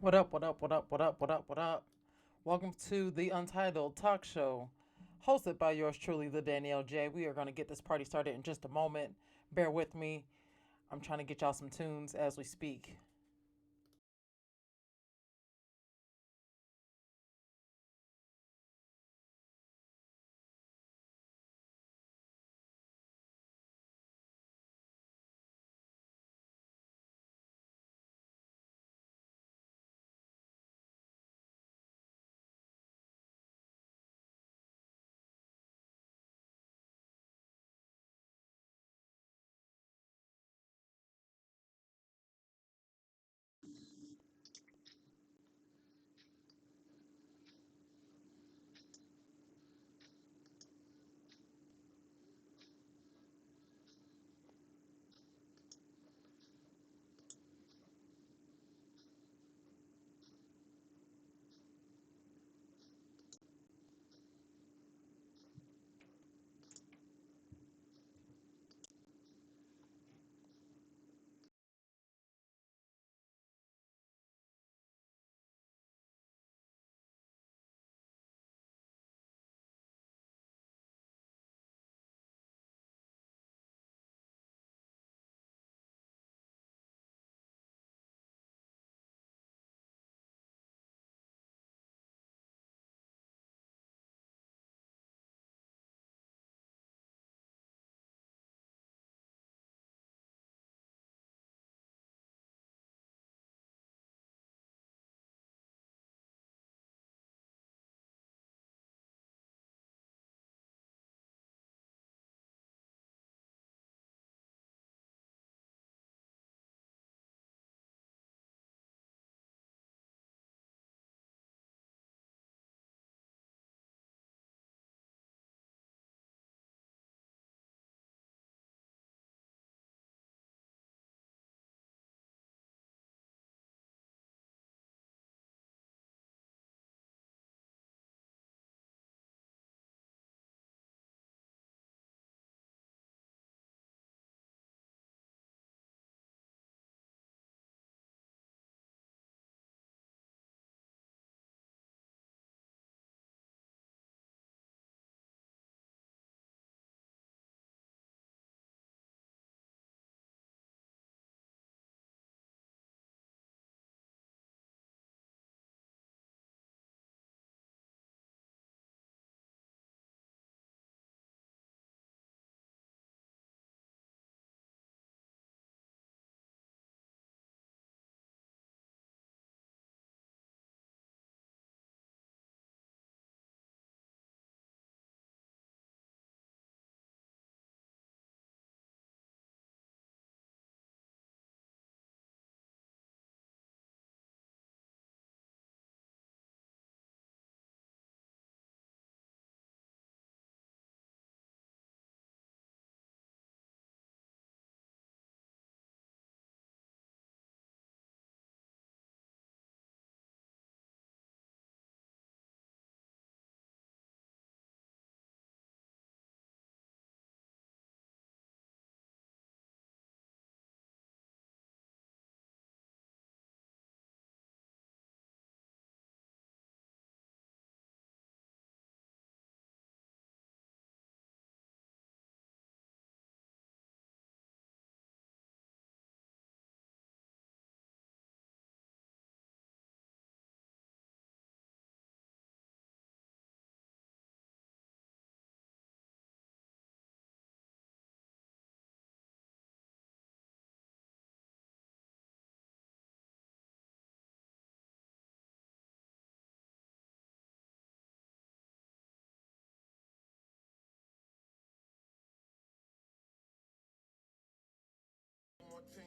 What up, what up, what up, what up, what up, what up? Welcome to the Untitled Talk Show, hosted by yours truly, the Danielle J. We are going to get this party started in just a moment. Bear with me. I'm trying to get y'all some tunes as we speak.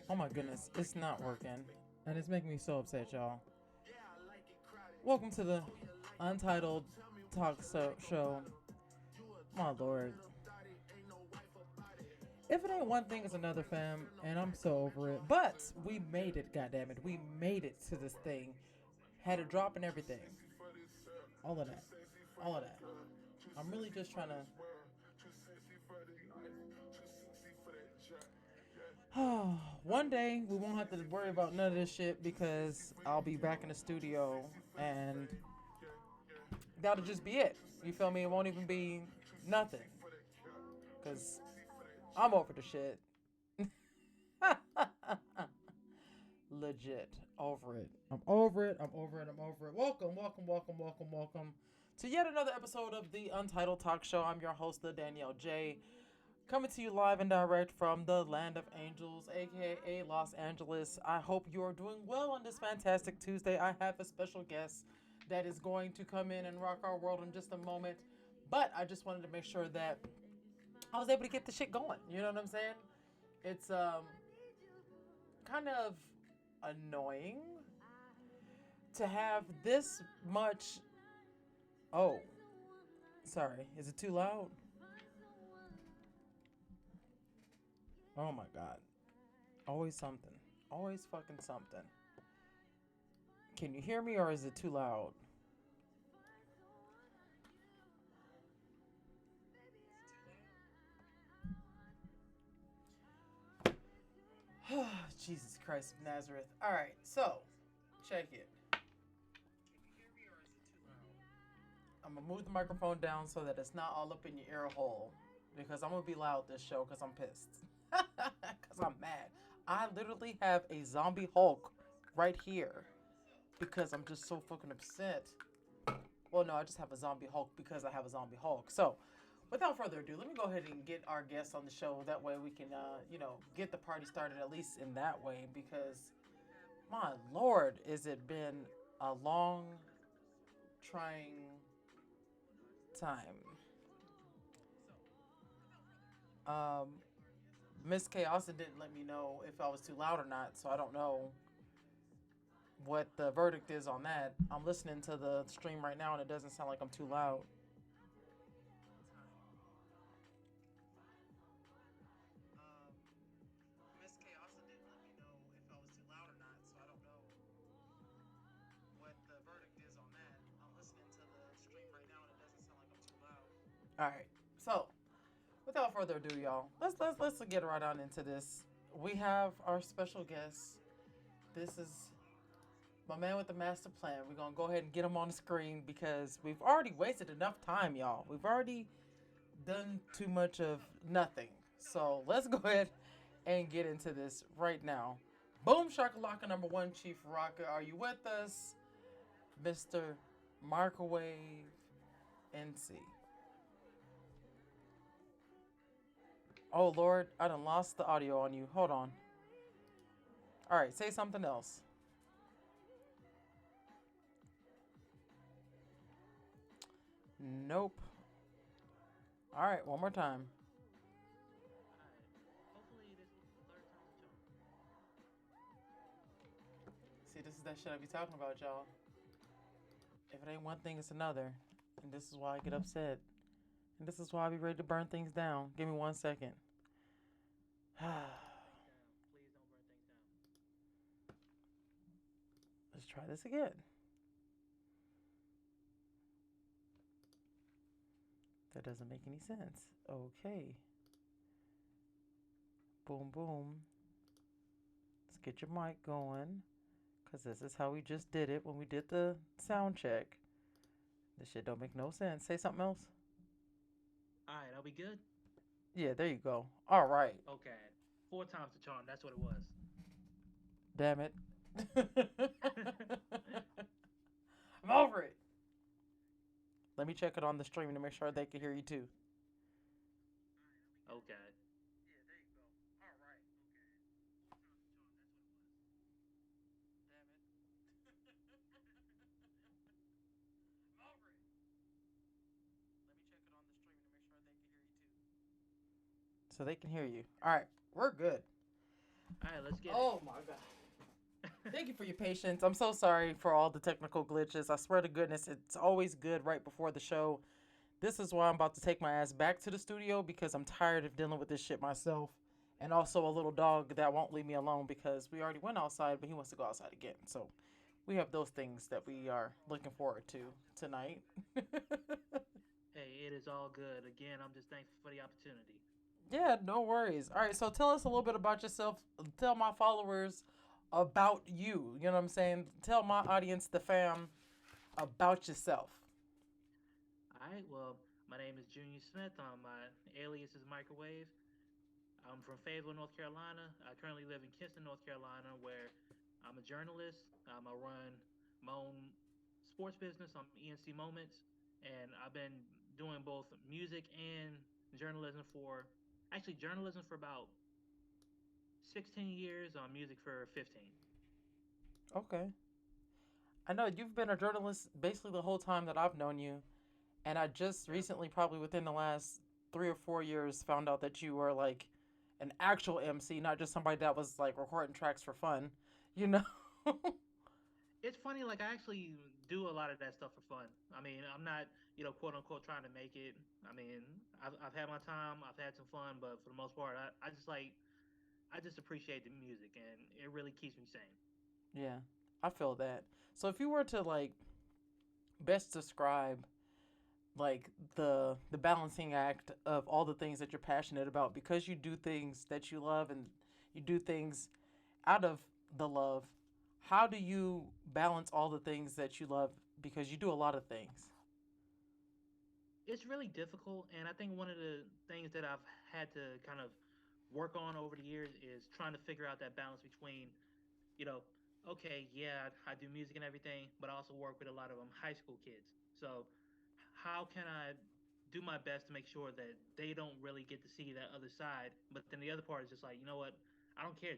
Oh my goodness, it's not working. And it's making me so upset, y'all. Welcome to the Untitled Show. My lord. If it ain't one thing, it's another, fam, and I'm so over it. But we made it, goddammit. We made it to this thing. Had a drop and everything. All of that. All of that. I'm really just trying to One day we won't have to worry about none of this shit because I'll be back in the studio and that'll just be it. You feel me? It won't even be nothing because I'm over the shit. Legit over it. I'm over it. I'm over it. I'm over it. Welcome, welcome, welcome, welcome, welcome to yet another episode of the Untitled Talk Show. I'm your host, the Danielle J. Coming to you live and direct from the land of angels, aka Los Angeles. I hope you are doing well on this fantastic Tuesday. I have a special guest that is going to come in and rock our world in just a moment. But I just wanted to make sure that I was able to get the shit going. You know what I'm saying? It's kind of annoying to have this much. Oh, sorry. Is it too loud? Oh my god. Always something. Always fucking something. Can you hear me or is it too loud? Jesus Christ of Nazareth. Alright, so check it. I'm gonna move the microphone down so that it's not all up in your ear hole. Because I'm gonna be loud this show because I'm pissed. Because I'm mad. I literally have a zombie Hulk right here. Because I'm just so fucking upset. Well, no, I just have a zombie Hulk because I have a zombie Hulk. So, without further ado, let me go ahead and get our guests on the show. That way we can, get the party started at least in that way. Because, my lord, has it been a long, trying time. Miss K also didn't let me know if I was too loud or not, so I don't know what the verdict is on that. I'm listening to the stream right now and it doesn't sound like I'm too loud. Miss K also didn't let me know if I was too loud or not, so I don't know what the verdict is on that. I'm listening to the stream right now and it doesn't sound like I'm too loud. All right, so without further ado, y'all, let's get right on into this. We have our special guest. This is my man with the master plan. We're gonna go ahead and get him on the screen because we've already wasted enough time, y'all. We've already done too much of nothing. So let's go ahead and get into this right now. Boom shakalaka number one, Chief Rocker. Are you with us, Mr. Microwave NC? Oh Lord, I done lost the audio on you. Hold on. All right, say something else. Nope. All right, one more time. See, this is that shit I be talking about, y'all. If it ain't one thing, it's another. And this is why I get upset. And this is why I be ready to burn things down. Give me 1 second. Let's try this again. That doesn't make any sense. Okay. Boom, boom. Let's get your mic going. Because this is how we just did it when we did the sound check. This shit don't make no sense. Say something else. Alright, are we good? Yeah, there you go. All right. Okay. 4 times the charm, that's what it was. Damn it. I'm over it. Let me check it on the stream to make sure they can hear you too. Okay. Yeah, there you go. All right. Okay. I'm over it. Let me check it on the stream to make sure they can hear you too. So they can hear you. All right. We're good. Alright, let's get Oh my God. Thank you for your patience. I'm so sorry for all the technical glitches. I swear to goodness, it's always good right before the show. This is why I'm about to take my ass back to the studio because I'm tired of dealing with this shit myself. And also a little dog that won't leave me alone because we already went outside, but he wants to go outside again. So we have those things that we are looking forward to tonight. Hey, it is all good. Again, I'm just thankful for the opportunity. Yeah, no worries. All right, so tell us a little bit about yourself. Tell my followers about you. You know what I'm saying? Tell my audience, the fam, about yourself. All right. Well, my name is Junior Smith. My alias is Microwave. I'm from Fayetteville, North Carolina. I currently live in Kinston, North Carolina, where I'm a journalist. I run my own sports business on ENC Moments, and I've been doing both music and journalism for actually journalism for about 16 years, on music for 15. Okay. I know you've been a journalist basically the whole time that I've known you, and I just Yep. recently, probably within the last 3 or 4 years, found out that you were like an actual MC, not just somebody that was like recording tracks for fun. You know? It's funny, like I actually do a lot of that stuff for fun. I mean, I'm not, quote unquote, trying to make it. I mean, I've had my time, I've had some fun, but for the most part, I just appreciate the music, and it really keeps me sane. Yeah, I feel that. So if you were to like best describe like the balancing act of all the things that you're passionate about, because you do things that you love and you do things out of the love, how do you balance all the things that you love, because you do a lot of things? It's really difficult, and I think one of the things that I've had to kind of work on over the years is trying to figure out that balance between, you know, okay, yeah, I do music and everything, but I also work with a lot of high school kids. So how can I do my best to make sure that they don't really get to see that other side? But then the other part is just like, you know what? I don't care.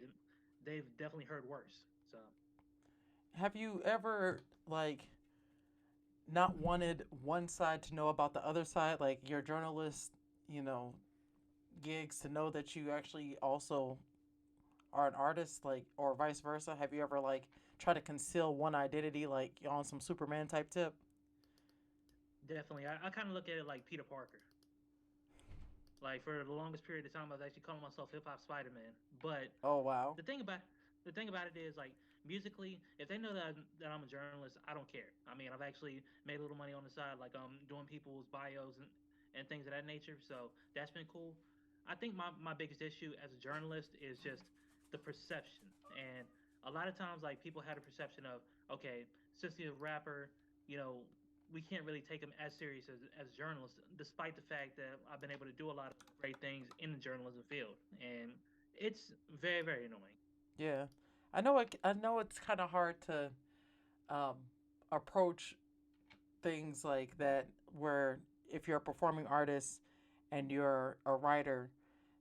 They've definitely heard worse. So Have you ever like not wanted one side to know about the other side, like your journalist, you know, gigs, to know that you actually also are an artist, like, or vice versa? Have you ever like try to conceal one identity, like on some Superman type tip? definitely, I kind of look at it like Peter Parker. Like for the longest period of time, I was actually calling myself Hip Hop Spider Man. But Oh wow. the thing about the thing about it is like musically, if they know that I'm a journalist, I don't care. I mean, I've actually made a little money on the side, like doing people's bios and things of that nature. So that's been cool. I think my biggest issue as a journalist is just the perception. And a lot of times like people had a perception of, okay, since he's a rapper, you know, we can't really take him as serious as journalists, despite the fact that I've been able to do a lot of great things in the journalism field. And it's very, very annoying. Yeah, I know. I know it's kind of hard to um, approach things like that, where if you're a performing artist and you're a writer,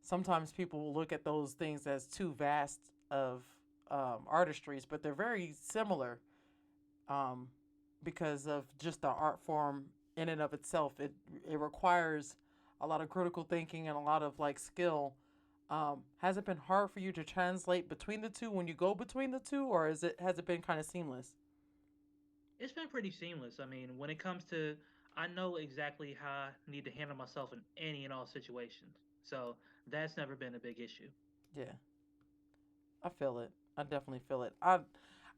sometimes people will look at those things as too vast of artistries, but they're very similar, um, because of just the art form in and of itself. It requires a lot of critical thinking and a lot of like skill. Has it been hard for you to translate between the two when you go between the two, or is it has it been kind of seamless? It's been pretty seamless. I mean, when it comes to, I know exactly how I need to handle myself in any and all situations. So that's never been a big issue. Yeah, I feel it. I definitely feel it.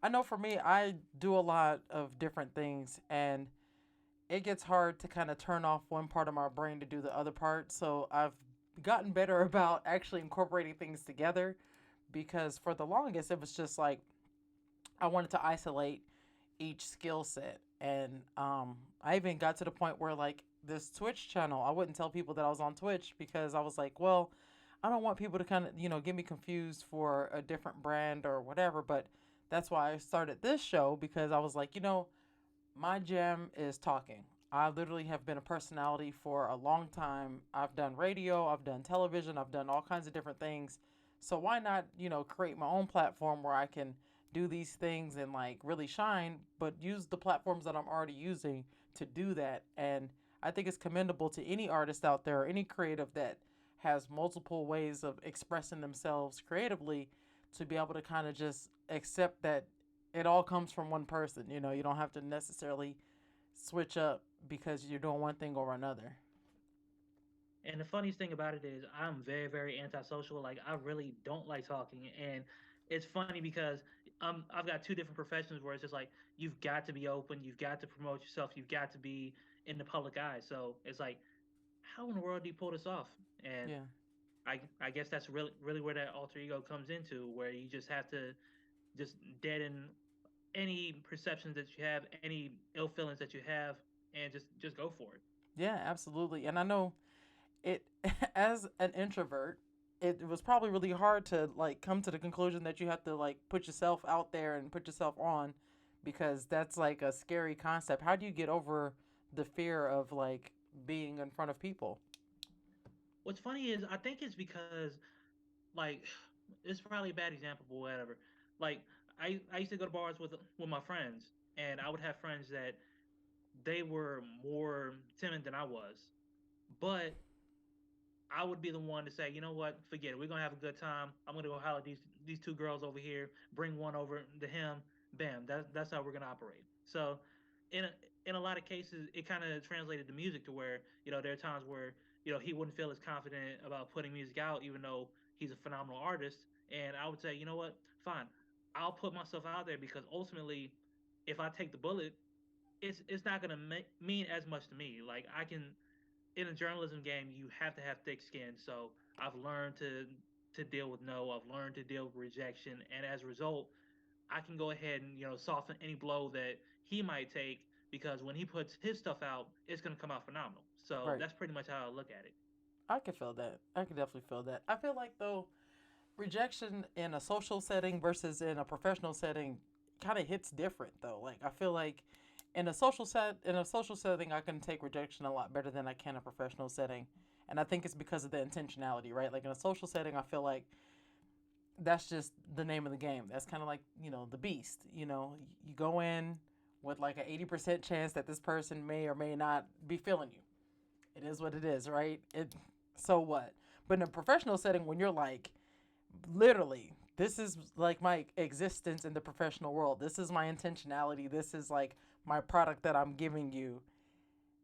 I know for me, I do a lot of different things, and it gets hard to kind of turn off one part of my brain to do the other part. So I've gotten better about actually incorporating things together, because for the longest it was just like I wanted to isolate each skill set. And I even got to the point where like this Twitch channel, I wouldn't tell people that I was on Twitch, because I was like, well, I don't want people to kind of, get me confused for a different brand or whatever. But that's why I started this show, because I was like, my jam is talking. I literally have been a personality for a long time. I've done radio, I've done television, I've done all kinds of different things. So why not, create my own platform where I can do these things and like really shine, but use the platforms that I'm already using to do that. And I think it's commendable to any artist out there, or any creative that has multiple ways of expressing themselves creatively, to be able to kind of just accept that it all comes from one person. You don't have to necessarily switch up because you're doing one thing or another. And the funniest thing about it is I'm very, very antisocial. Like I really don't like talking. And it's funny because I've got two different professions where it's just like you've got to be open, you've got to promote yourself, you've got to be in the public eye. So it's like, how in the world do you pull this off? And Yeah. I guess that's really where that alter ego comes into, where you just have to just deaden any perceptions that you have, any ill feelings that you have, and just go for it. Yeah, absolutely. And I know it as an introvert, it was probably really hard to like come to the conclusion that you have to like put yourself out there and put yourself on because that's like a scary concept. How do you get over the fear of like being in front of people? What's funny is I think it's because like it's probably a bad example, but whatever. Like I used to go to bars with my friends, and I would have friends that they were more timid than I was, but I would be the one to say, you know what, forget it. We're gonna have a good time. I'm gonna go holler at these two girls over here, bring one over to him. Bam. That's how we're gonna operate. So, in a, in a lot of cases, it kind of translated to music to where there are times where he wouldn't feel as confident about putting music out, even though he's a phenomenal artist. And I would say, you know what, fine, I'll put myself out there because ultimately, if I take the bullet, it's not gonna mean as much to me. Like I can in a journalism game, you have to have thick skin. So I've learned to deal with no. I've learned to deal with rejection, and as a result, I can go ahead and soften any blow that he might take because when he puts his stuff out, it's gonna come out phenomenal. So Right. that's pretty much how I look at it. I could feel that. I could definitely feel that. I feel like though rejection in a social setting versus in a professional setting kind of hits different though. Like I feel like in a social setting I can take rejection a lot better than I can a professional setting. And I think it's because of the intentionality, right? Like in a social setting I feel like that's just the name of the game. That's kind of like, the beast, you go in with like an 80% chance that this person may or may not be feeling you. It is what it is, right? So what? But in a professional setting when you're like literally this is like my existence in the professional world, this is my intentionality, this is like my product that I'm giving you,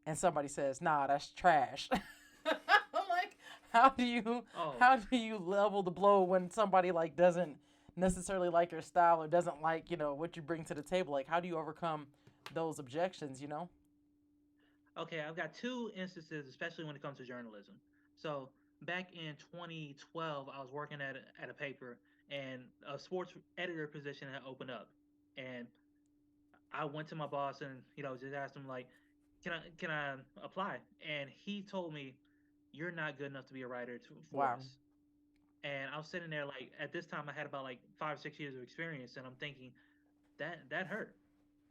and somebody says nah, that's trash. I'm like, how do you Oh, how do you level the blow when somebody like doesn't necessarily like your style or doesn't like what you bring to the table? Like how do you overcome those objections? okay. I've got two instances, especially when it comes to journalism. So back in 2012, I was working at a paper, and a sports editor position had opened up, and I went to my boss and just asked him like, can I apply? And he told me, you're not good enough to be a writer for Wow. us. And I was sitting there like at this time I had about like 5 or 6 years of experience, and I'm thinking that hurt.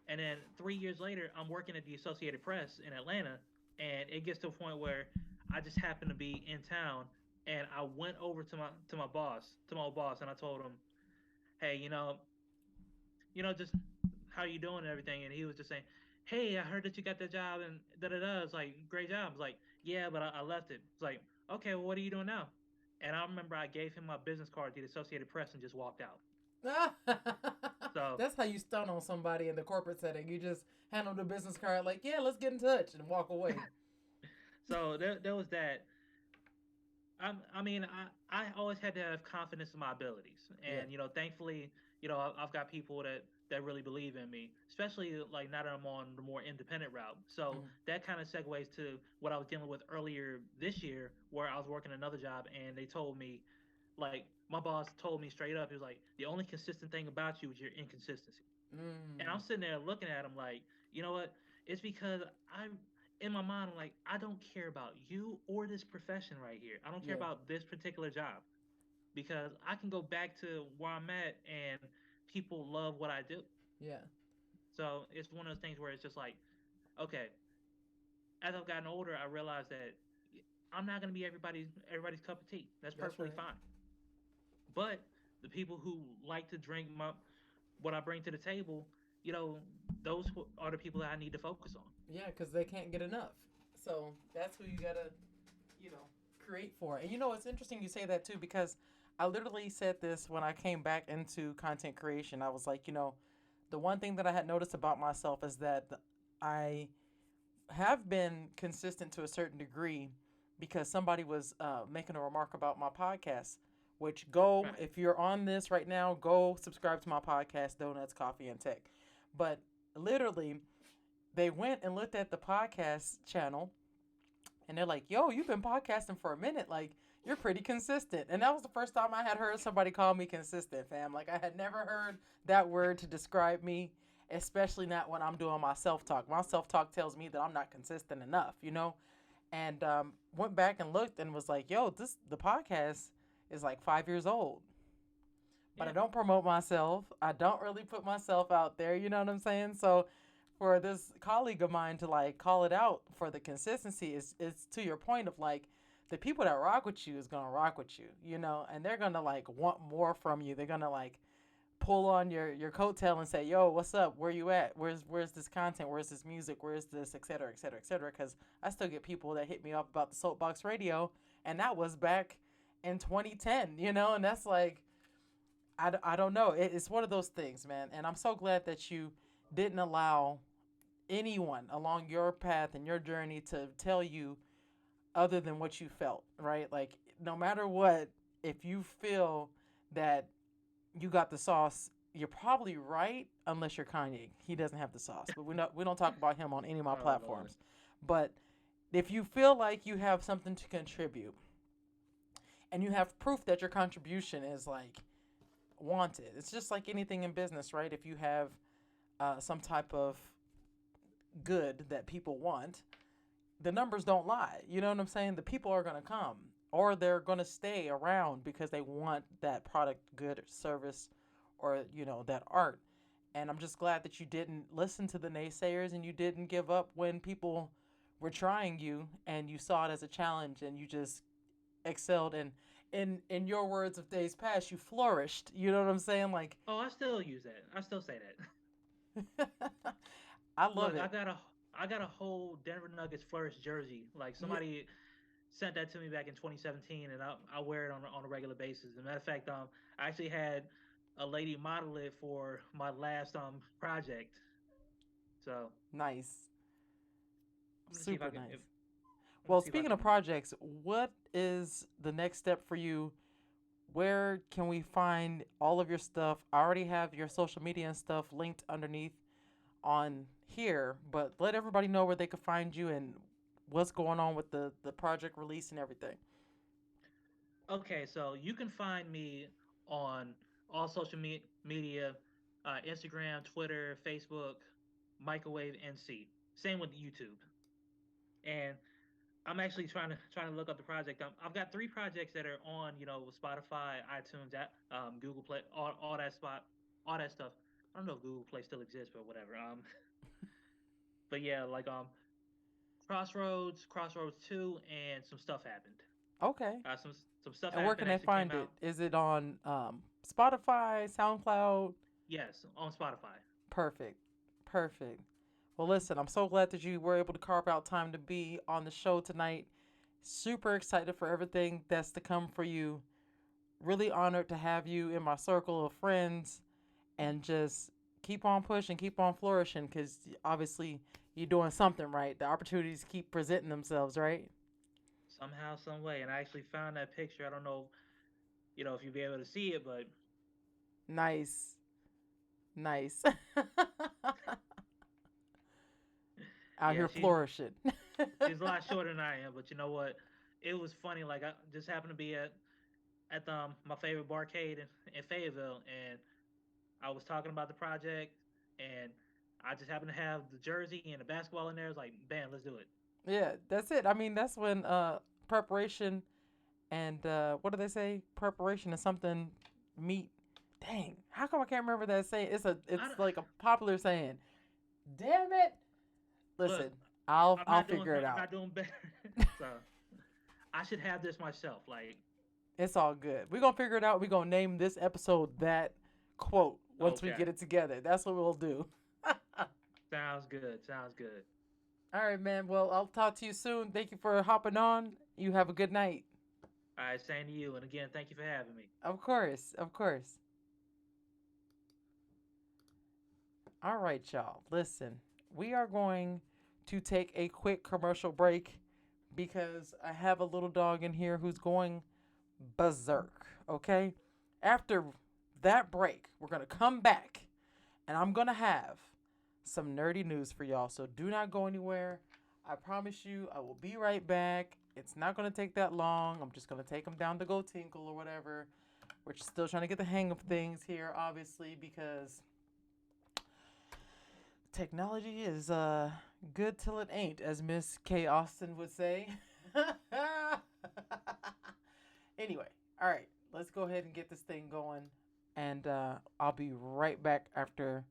And then 3 years later, I'm working at the Associated Press in Atlanta, and it gets to a point where I just happen to be in town, and I went over to my old boss, and I told him, hey, just how you doing and everything. And he was just saying, hey, I heard that you got that job and da da da. It's like, great job. It's like, yeah, but I left it. It's like, okay, well, what are you doing now? And I remember I gave him my business card to the Associated Press and just walked out. So, That's how you stun on somebody in the corporate setting. You just hand them the business card, like, yeah, let's get in touch, and walk away. so there was that. I mean, I always had to have confidence in my abilities, Yeah. and thankfully, I've got people that really believe in me, especially like now that I'm on the more independent route. So Mm. that kind of segues to what I was dealing with earlier this year, where I was working another job, and they told me, like, my boss told me straight up, he was like, the only consistent thing about you is your inconsistency. And I'm Mm. sitting there looking at him like, you know what? It's because I'm in my mind, I'm like, I don't care about you or this profession right here. I don't care Yeah. about this particular job because I can go back to where I'm at and people love what I do. Yeah. So it's one of those things where it's just like, okay, as I've gotten older, I realized that I'm not gonna be everybody's cup of tea. That's That's perfectly right. fine. But the people who like to drink what I bring to the table, you know, those are the people that I need to focus on. Yeah, because they can't get enough. So that's who you gotta, you know, create for. And it's interesting you say that too because I literally said this when I came back into content creation. I was like, the one thing that I had noticed about myself is that I have been consistent to a certain degree because somebody was making a remark about my podcast. Which go Right. if you're on this right now, go subscribe to my podcast, Donuts, Coffee, and Tech. But literally, they went and looked at the podcast channel and they're like, yo, you've been podcasting for a minute. Like, You're pretty consistent. And that was the first time I had heard somebody call me consistent, fam. Like, I had never heard that word to describe me, especially not when I'm doing my self talk. My self talk tells me that I'm not consistent enough, you know? And went back and looked and was like, yo, the podcast is like 5 years old. But Yeah. I don't promote myself. I don't really put myself out there. You know what I'm saying? So for this colleague of mine to like call it out for the consistency is to your point of like the people that rock with you is gonna rock with you, you know, and they're gonna like want more from you. They're gonna like pull on your coattail and say, "Yo, what's up? Where you at? Where's this content? Where's this music? Where's this, et cetera, et cetera, et cetera?" Because I still get people that hit me up about the Soapbox Radio, and that was back in 2010, you know, and that's like I don't know. It's one of those things, man. And I'm so glad that you didn't allow anyone along your path and your journey to tell you other than what you felt, right? Like, no matter what, if you feel that you got the sauce, you're probably right, unless you're Kanye. He doesn't have the sauce, but we don't talk about him on any of my Oh Lord. platforms. But if you feel like you have something to contribute and you have proof that your contribution is like wanted, it's just like anything in business, right? If you have some type of good that people want, the numbers don't lie. You know what I'm saying? The people are going to come or they're going to stay around because they want that product, good service, or, you know, that art. And I'm just glad that you didn't listen to the naysayers and you didn't give up when people were trying you and you saw it as a challenge and you just excelled and in your words of days past, you flourished. You know what I'm saying? Like, Oh, I still use that. I still say that. I love Look, I it. got a I got a whole Denver Nuggets Flourish jersey. Like Yeah, somebody sent that to me back in 2017, and I wear it on a regular basis. As a matter of fact, I actually had a lady model it for my last project. So nice. I'm gonna see if I Super can. nice. If, let me Well, see if I speaking can. of projects, what is the next step for you? Where can we find all of your stuff? I already have your social media and stuff linked underneath on here, but let everybody know where they can find you and what's going on with the project release and everything. Okay, so you can find me on all social media, Instagram, Twitter, Facebook, MicrowaveNC. Same with YouTube. And I'm actually trying to look up the project. I've got three projects that are on, with Spotify, iTunes, Google Play, all that all that stuff. I don't know if Google Play still exists, but whatever. But yeah, like Crossroads 2, and some stuff happened. Okay. Some stuff And where happened can they actually came find it? out. Is it on Spotify, SoundCloud? Yes, on Spotify. Perfect. Perfect. Well, listen, I'm so glad that you were able to carve out time to be on the show tonight. Super excited for everything that's to come for you. Really honored to have you in my circle of friends and just keep on pushing, keep on flourishing because obviously you're doing something right. The opportunities keep presenting themselves, right? Somehow, some way, and I actually found that picture. I don't know, if you'll be able to see it, but Nice. Nice. Out yeah, here flourishing. she's a lot shorter than I am. But you know what? It was funny. Like I just happened to be at my favorite barcade in Fayetteville, and I was talking about the project, and I just happened to have the jersey and the basketball in there. I was like, bam, let's do it. Yeah, that's it. I mean, that's when preparation and what do they say? Preparation is something meet. Dang, how come I can't remember that saying? It's I don't, like a popular saying. Damn it! look. Listen, I'll figure it I'm out. not doing better. So I should have this myself. Like, It's all good. We're gonna figure it out. We're gonna name this episode that quote once we okay, get it together. That's what we'll do. sounds good. Sounds good. All right, man. Well, I'll talk to you soon. Thank you for hopping on. You have a good night. All right, same to you. And again, thank you for having me. Of course, of course. All right, y'all. Listen, we are going to take a quick commercial break because I have a little dog in here who's going berserk. Okay? After that break, we're going to come back and I'm going to have some nerdy news for y'all. So do not go anywhere. I promise you, I will be right back. It's not going to take that long. I'm just going to take them down to Go Tinkle or whatever. We're still trying to get the hang of things here, obviously, because technology is good till it ain't, as Miss K. Austin would say. Anyway, all right, let's go ahead and get this thing going, and I'll be right back after.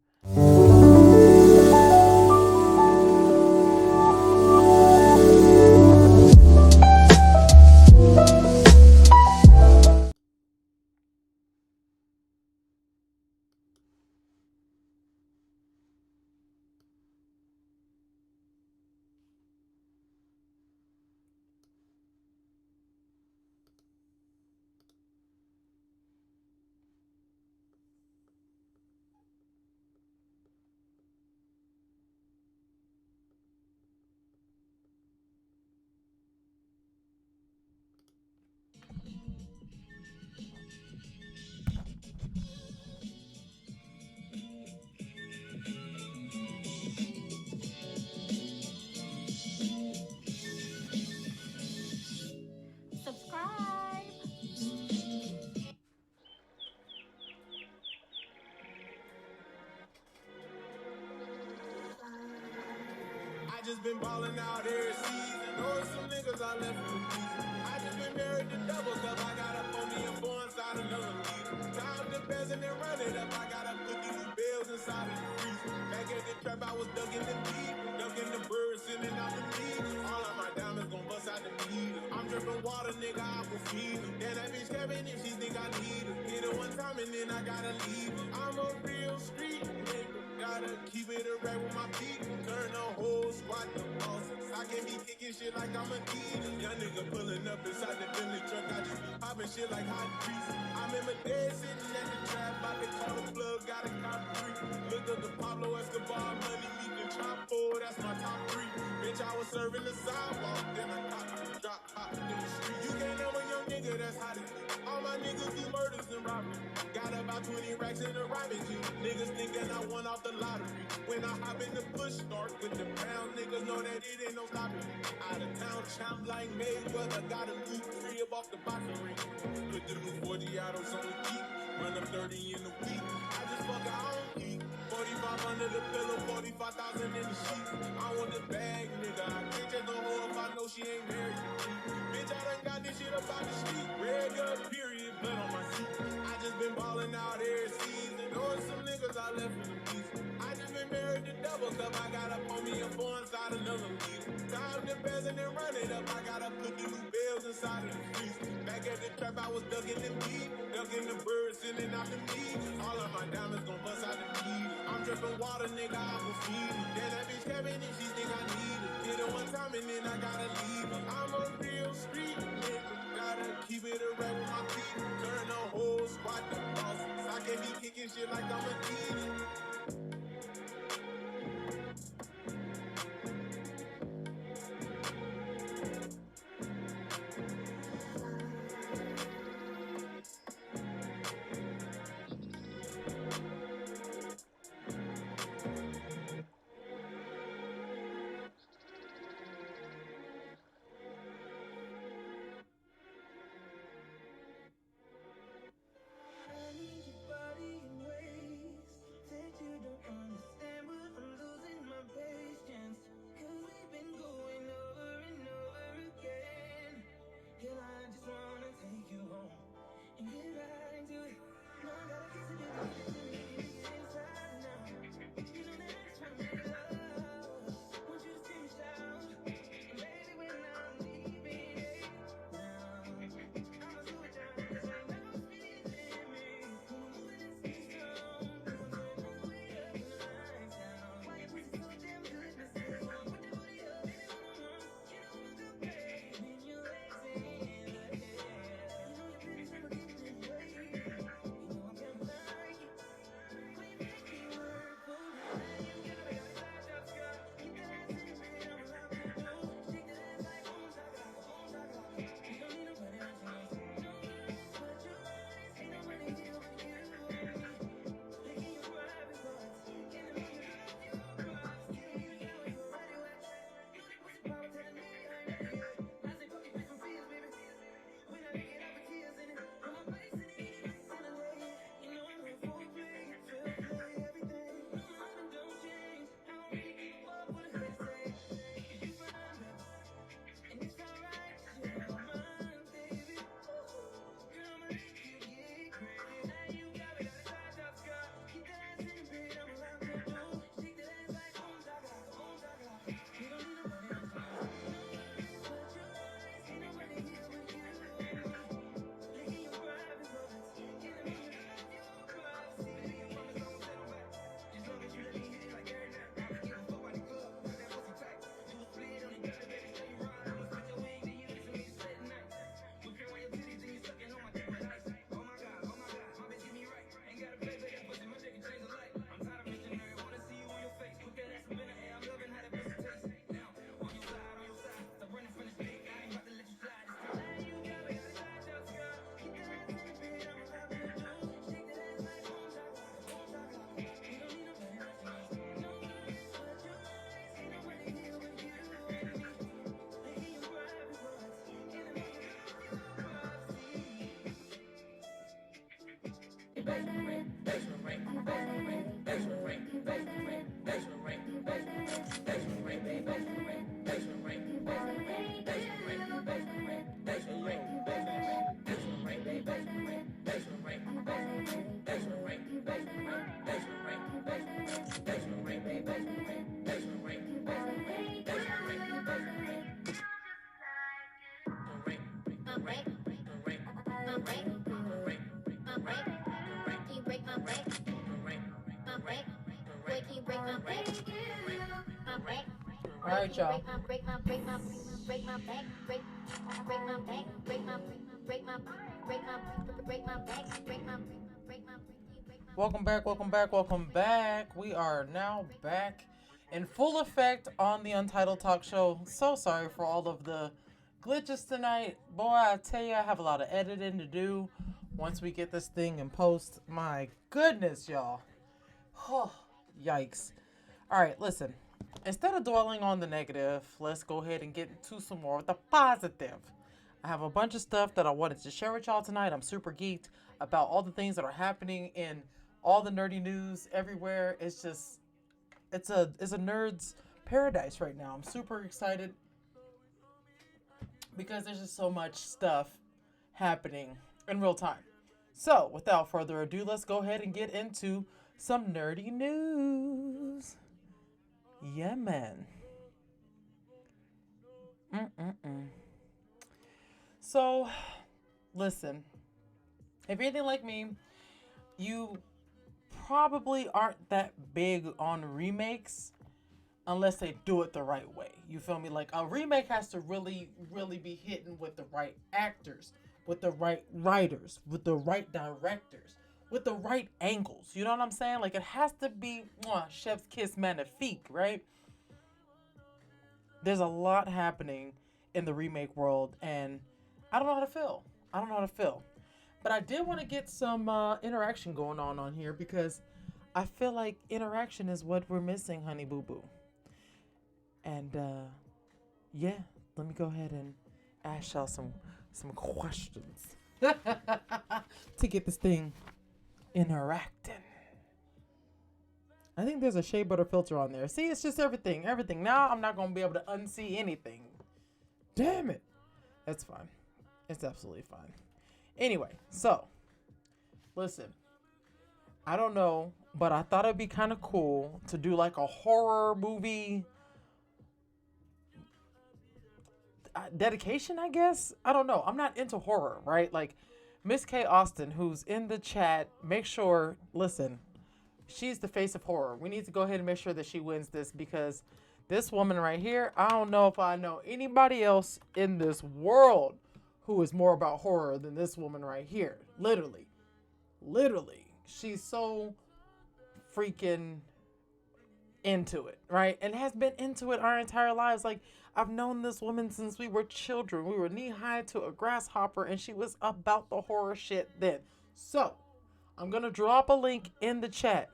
Subscribe. I just been ballin' out every season. Knowing some niggas I left for the season. I just been married to double cup. I got up on me and four inside another leader. Time to best and then run it up. I got to put these bills inside of the freezer. Back at the trap, I was ducking the deep. Ducking the birds, sending out the lead. All of my diamonds gon' bust out the beat. I'm dripping water, nigga, I will feed her. Then that bitch Kevin if she think I need her. Hit her one time and then I gotta leave her. I'm a real street nigga. Gotta keep it a rap with my people. Turn the whole squad to bosses. I can't be kicking shit like I'm a dealer. Young nigga pulling up inside the Bentley truck. I just be popping shit like hot grease. I remember dead sitting at the trap. I could call the plug, got a cop free. Look up the Pablo Escobar money. We can chop four, that's my top three. Bitch, I was serving the sidewalk. Then I drop hop in the street. You can't know a young nigga that's hot as me. All my niggas do murders and robbery. Got about 20 racks in the robbing G. Niggas thinking I won off the lottery. When I hop in the push start with the pound, niggas know that it ain't no stopping. Out of town, champ like Mayweather. Got a new crib off the boxing ring. Put the new 40 autos on the Jeep. Run up 30 in a week. I just fuck I don't eat. 45 under the pillow, 45,000 in the sheets. I want the bag, nigga. I can't take a hoe if I know she ain't married to me. Bitch, I done got this shit up out the street. Regular period, blood on my seat. I just been ballin' out every season. Knowing some niggas I left for the peace. I just been married to double cup. I got up on me and four inside another leader. Time to best and then run it up. I gotta put the new bills inside of the freezer. Back at the trap, I was ducking the beat. Ducking the birds, sending out the lead. All of my diamonds gon' bust out the beat. I'm dripping water, nigga, I will feed her. Then that bitch Kevin if she think I need her. Hit her one time and then I gotta leave her. I'm a real street nigga. Gotta keep it a rap with my people. Turn the whole squad to bosses. I can't be kicking shit like I'm a dealer. All right, y'all. Welcome back, welcome back, welcome back. We are now back in full effect on the Untitled Talk Show. So sorry for all of the glitches tonight. Boy, I tell you, I have a lot of editing to do once we get this thing in post. My goodness, y'all. Oh, yikes. All right, listen. Instead of dwelling on the negative, let's go ahead and get into some more of the positive. I have a bunch of stuff that I wanted to share with y'all tonight. I'm super geeked about all the things that are happening in all the nerdy news everywhere. It's just, it's a nerd's paradise right now. I'm super excited because there's just so much stuff happening in real time. So, without further ado, let's go ahead and get into some nerdy news. Yeah, man. So, listen. If you're anything like me, you probably aren't that big on remakes unless they do it the right way. You feel me? Like, a remake has to really, really be hitting with the right actors, with the right writers, with the right directors, with the right angles. You know what I'm saying? Like, it has to be chef's kiss magnifique, right? There's a lot happening in the remake world, and I don't know how to feel. I don't know how to feel. But I did want to get some interaction going on here because I feel like interaction is what we're missing, honey boo boo. And yeah, let me go ahead and ask y'all some questions to get this thing interacting. I think there's a shea butter filter on there. See, it's just everything. Now I'm not going to be able to unsee anything. Damn it. That's fine. It's absolutely fine. Anyway, so, listen. I don't know, but I thought it'd be kind of cool to do like a horror movie dedication, I guess. I don't know. I'm not into horror, right? Like, Miss K. Austin, who's in the chat, make sure, listen, she's the face of horror. We need to go ahead and make sure that she wins this because this woman right here, I don't know if I know anybody else in this world who is more about horror than this woman right here. Literally. She's so freaking into it, right? And has been into it our entire lives. Like, I've known this woman since we were children. We were knee-high to a grasshopper, and she was about the horror shit then. So, I'm going to drop a link in the chat.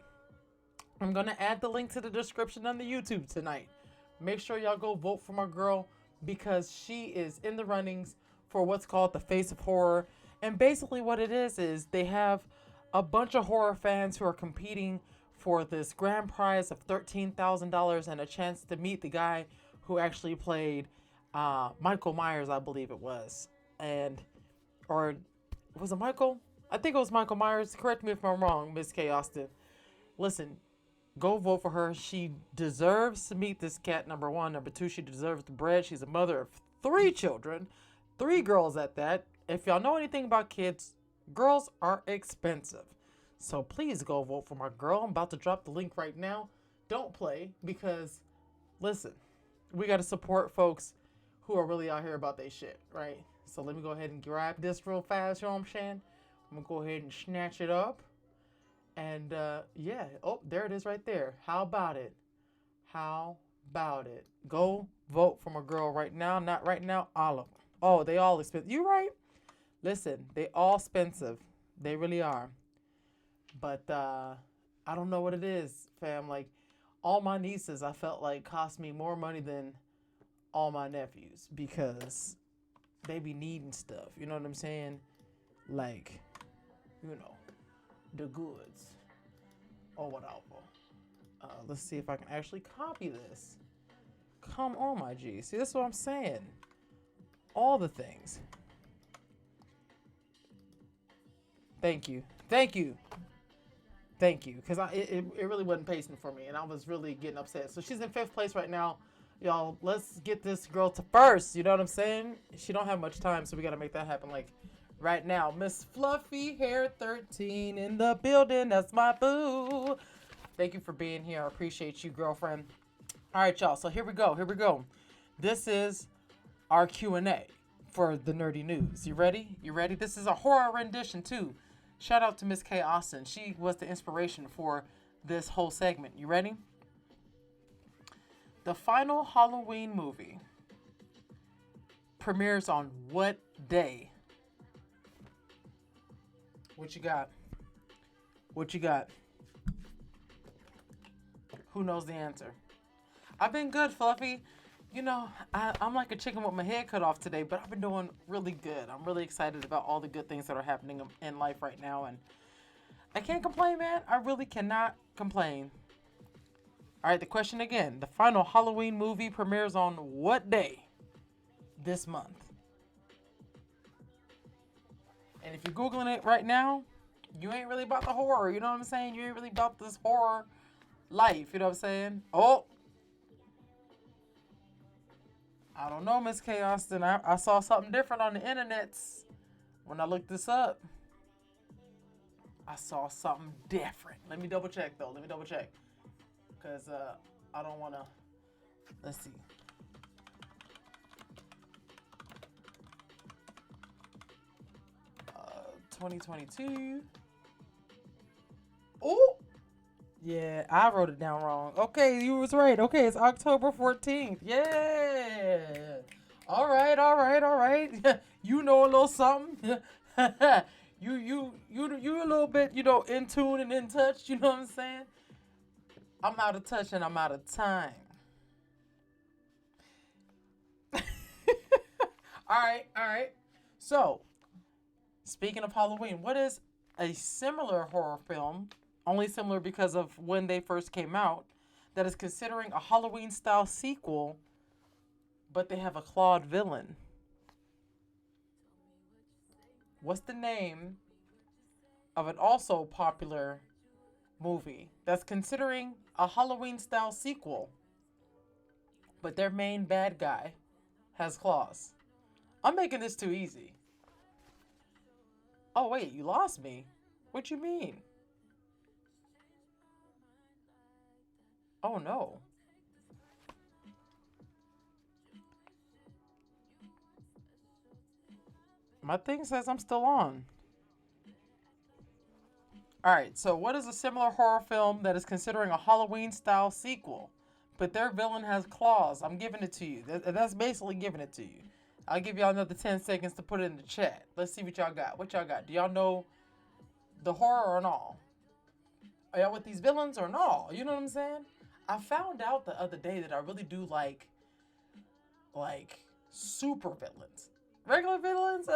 I'm going to add the link to the description on the YouTube tonight. Make sure y'all go vote for my girl because she is in the runnings for what's called the Face of Horror. And basically what it is they have a bunch of horror fans who are competing for this grand prize of $13,000 and a chance to meet the guy who actually played Michael Myers, I believe it was. Or was it Michael? I think it was Michael Myers. Correct me if I'm wrong, Miss K. Austin. Listen, go vote for her. She deserves to meet this cat, number one. Number two, she deserves the bread. She's a mother of 3 children. 3 girls at that. If y'all know anything about kids, girls are expensive. So please go vote for my girl. I'm about to drop the link right now. Don't play because, listen, we got to support folks who are really out here about their shit, right? So let me go ahead and grab this real fast, you know what I'm saying? I'm going to go ahead and snatch it up. And yeah, oh, there it is right there. How about it? Go vote for my girl right now. Not right now, all of them. Oh, they all expensive. You right? Listen, they all expensive. They really are. But I don't know what it is, fam. Like, all my nieces, I felt like cost me more money than all my nephews because they be needing stuff. You know what I'm saying? Like, you know, the goods or whatever. Let's see if I can actually copy this. Come on, my G. See, this is what I'm saying. All the things. Thank you. Thank you. Thank you. Because it really wasn't pacing for me, and I was really getting upset. So she's in 5th place right now. Y'all, let's get this girl to 1st. You know what I'm saying? She don't have much time, so we got to make that happen, like, right now. Miss Fluffy Hair 13 in the building. That's my boo. Thank you for being here. I appreciate you, girlfriend. All right, y'all. So here we go. Here we go. This is our Q&A for the nerdy news. You ready? You ready? This is a horror rendition, too. Shout out to Miss K. Austin. She was the inspiration for this whole segment. You ready? The final Halloween movie premieres on what day? What you got? What you got? Who knows the answer? I've been good, Fluffy. You know, I'm like a chicken with my head cut off today, but I've been doing really good. I'm really excited about all the good things that are happening in life right now, and I can't complain, man. I really cannot complain. All right, the question again. The final Halloween movie premieres on what day this month? And if you're Googling it right now, you ain't really about the horror. You know what I'm saying? You ain't really about this horror life. You know what I'm saying? Oh. I don't know, Miss K. Austin. I saw something different on the internets when I looked this up. I saw something different. Let me double check, though. Let me double check. Because I don't want to... Let's see. Uh, 2022. Oh! Yeah, I wrote it down wrong. Okay, you was right. Okay, it's October 14th. Yeah. All right. You know a little something. you a little bit, you know, in tune and in touch. You know what I'm saying? I'm out of touch and I'm out of time. All right. So, speaking of Halloween, what is a similar horror film, only similar because of when they first came out, that is considering a Halloween-style sequel, but they have a clawed villain? What's the name of an also popular movie that's considering a Halloween-style sequel, but their main bad guy has claws? I'm making this too easy. Oh, wait, you lost me. What you mean? Oh, no. My thing says I'm still on. Alright, so what is a similar horror film that is considering a Halloween-style sequel, but their villain has claws? I'm giving it to you. That's basically giving it to you. I'll give y'all another 10 seconds to put it in the chat. Let's see what y'all got. What y'all got? Do y'all know the horror or not? Are y'all with these villains or not? You know what I'm saying? I found out the other day that I really do like super villains. Regular villains,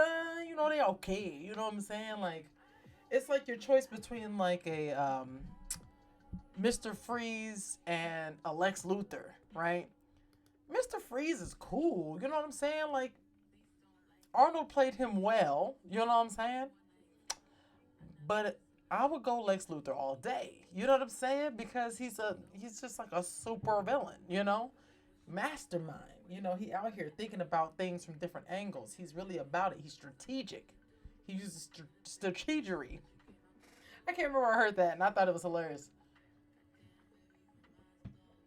you know, they okay. You know what I'm saying? Like, it's like your choice between like a Mr. Freeze and a Lex Luthor, right? Mr. Freeze is cool. You know what I'm saying? Like, Arnold played him well. You know what I'm saying? But I would go Lex Luthor all day. You know what I'm saying? Because he's just like a super villain, you know? Mastermind. You know, he out here thinking about things from different angles. He's really about it. He's strategic. He uses strategery. I can't remember where I heard that, and I thought it was hilarious.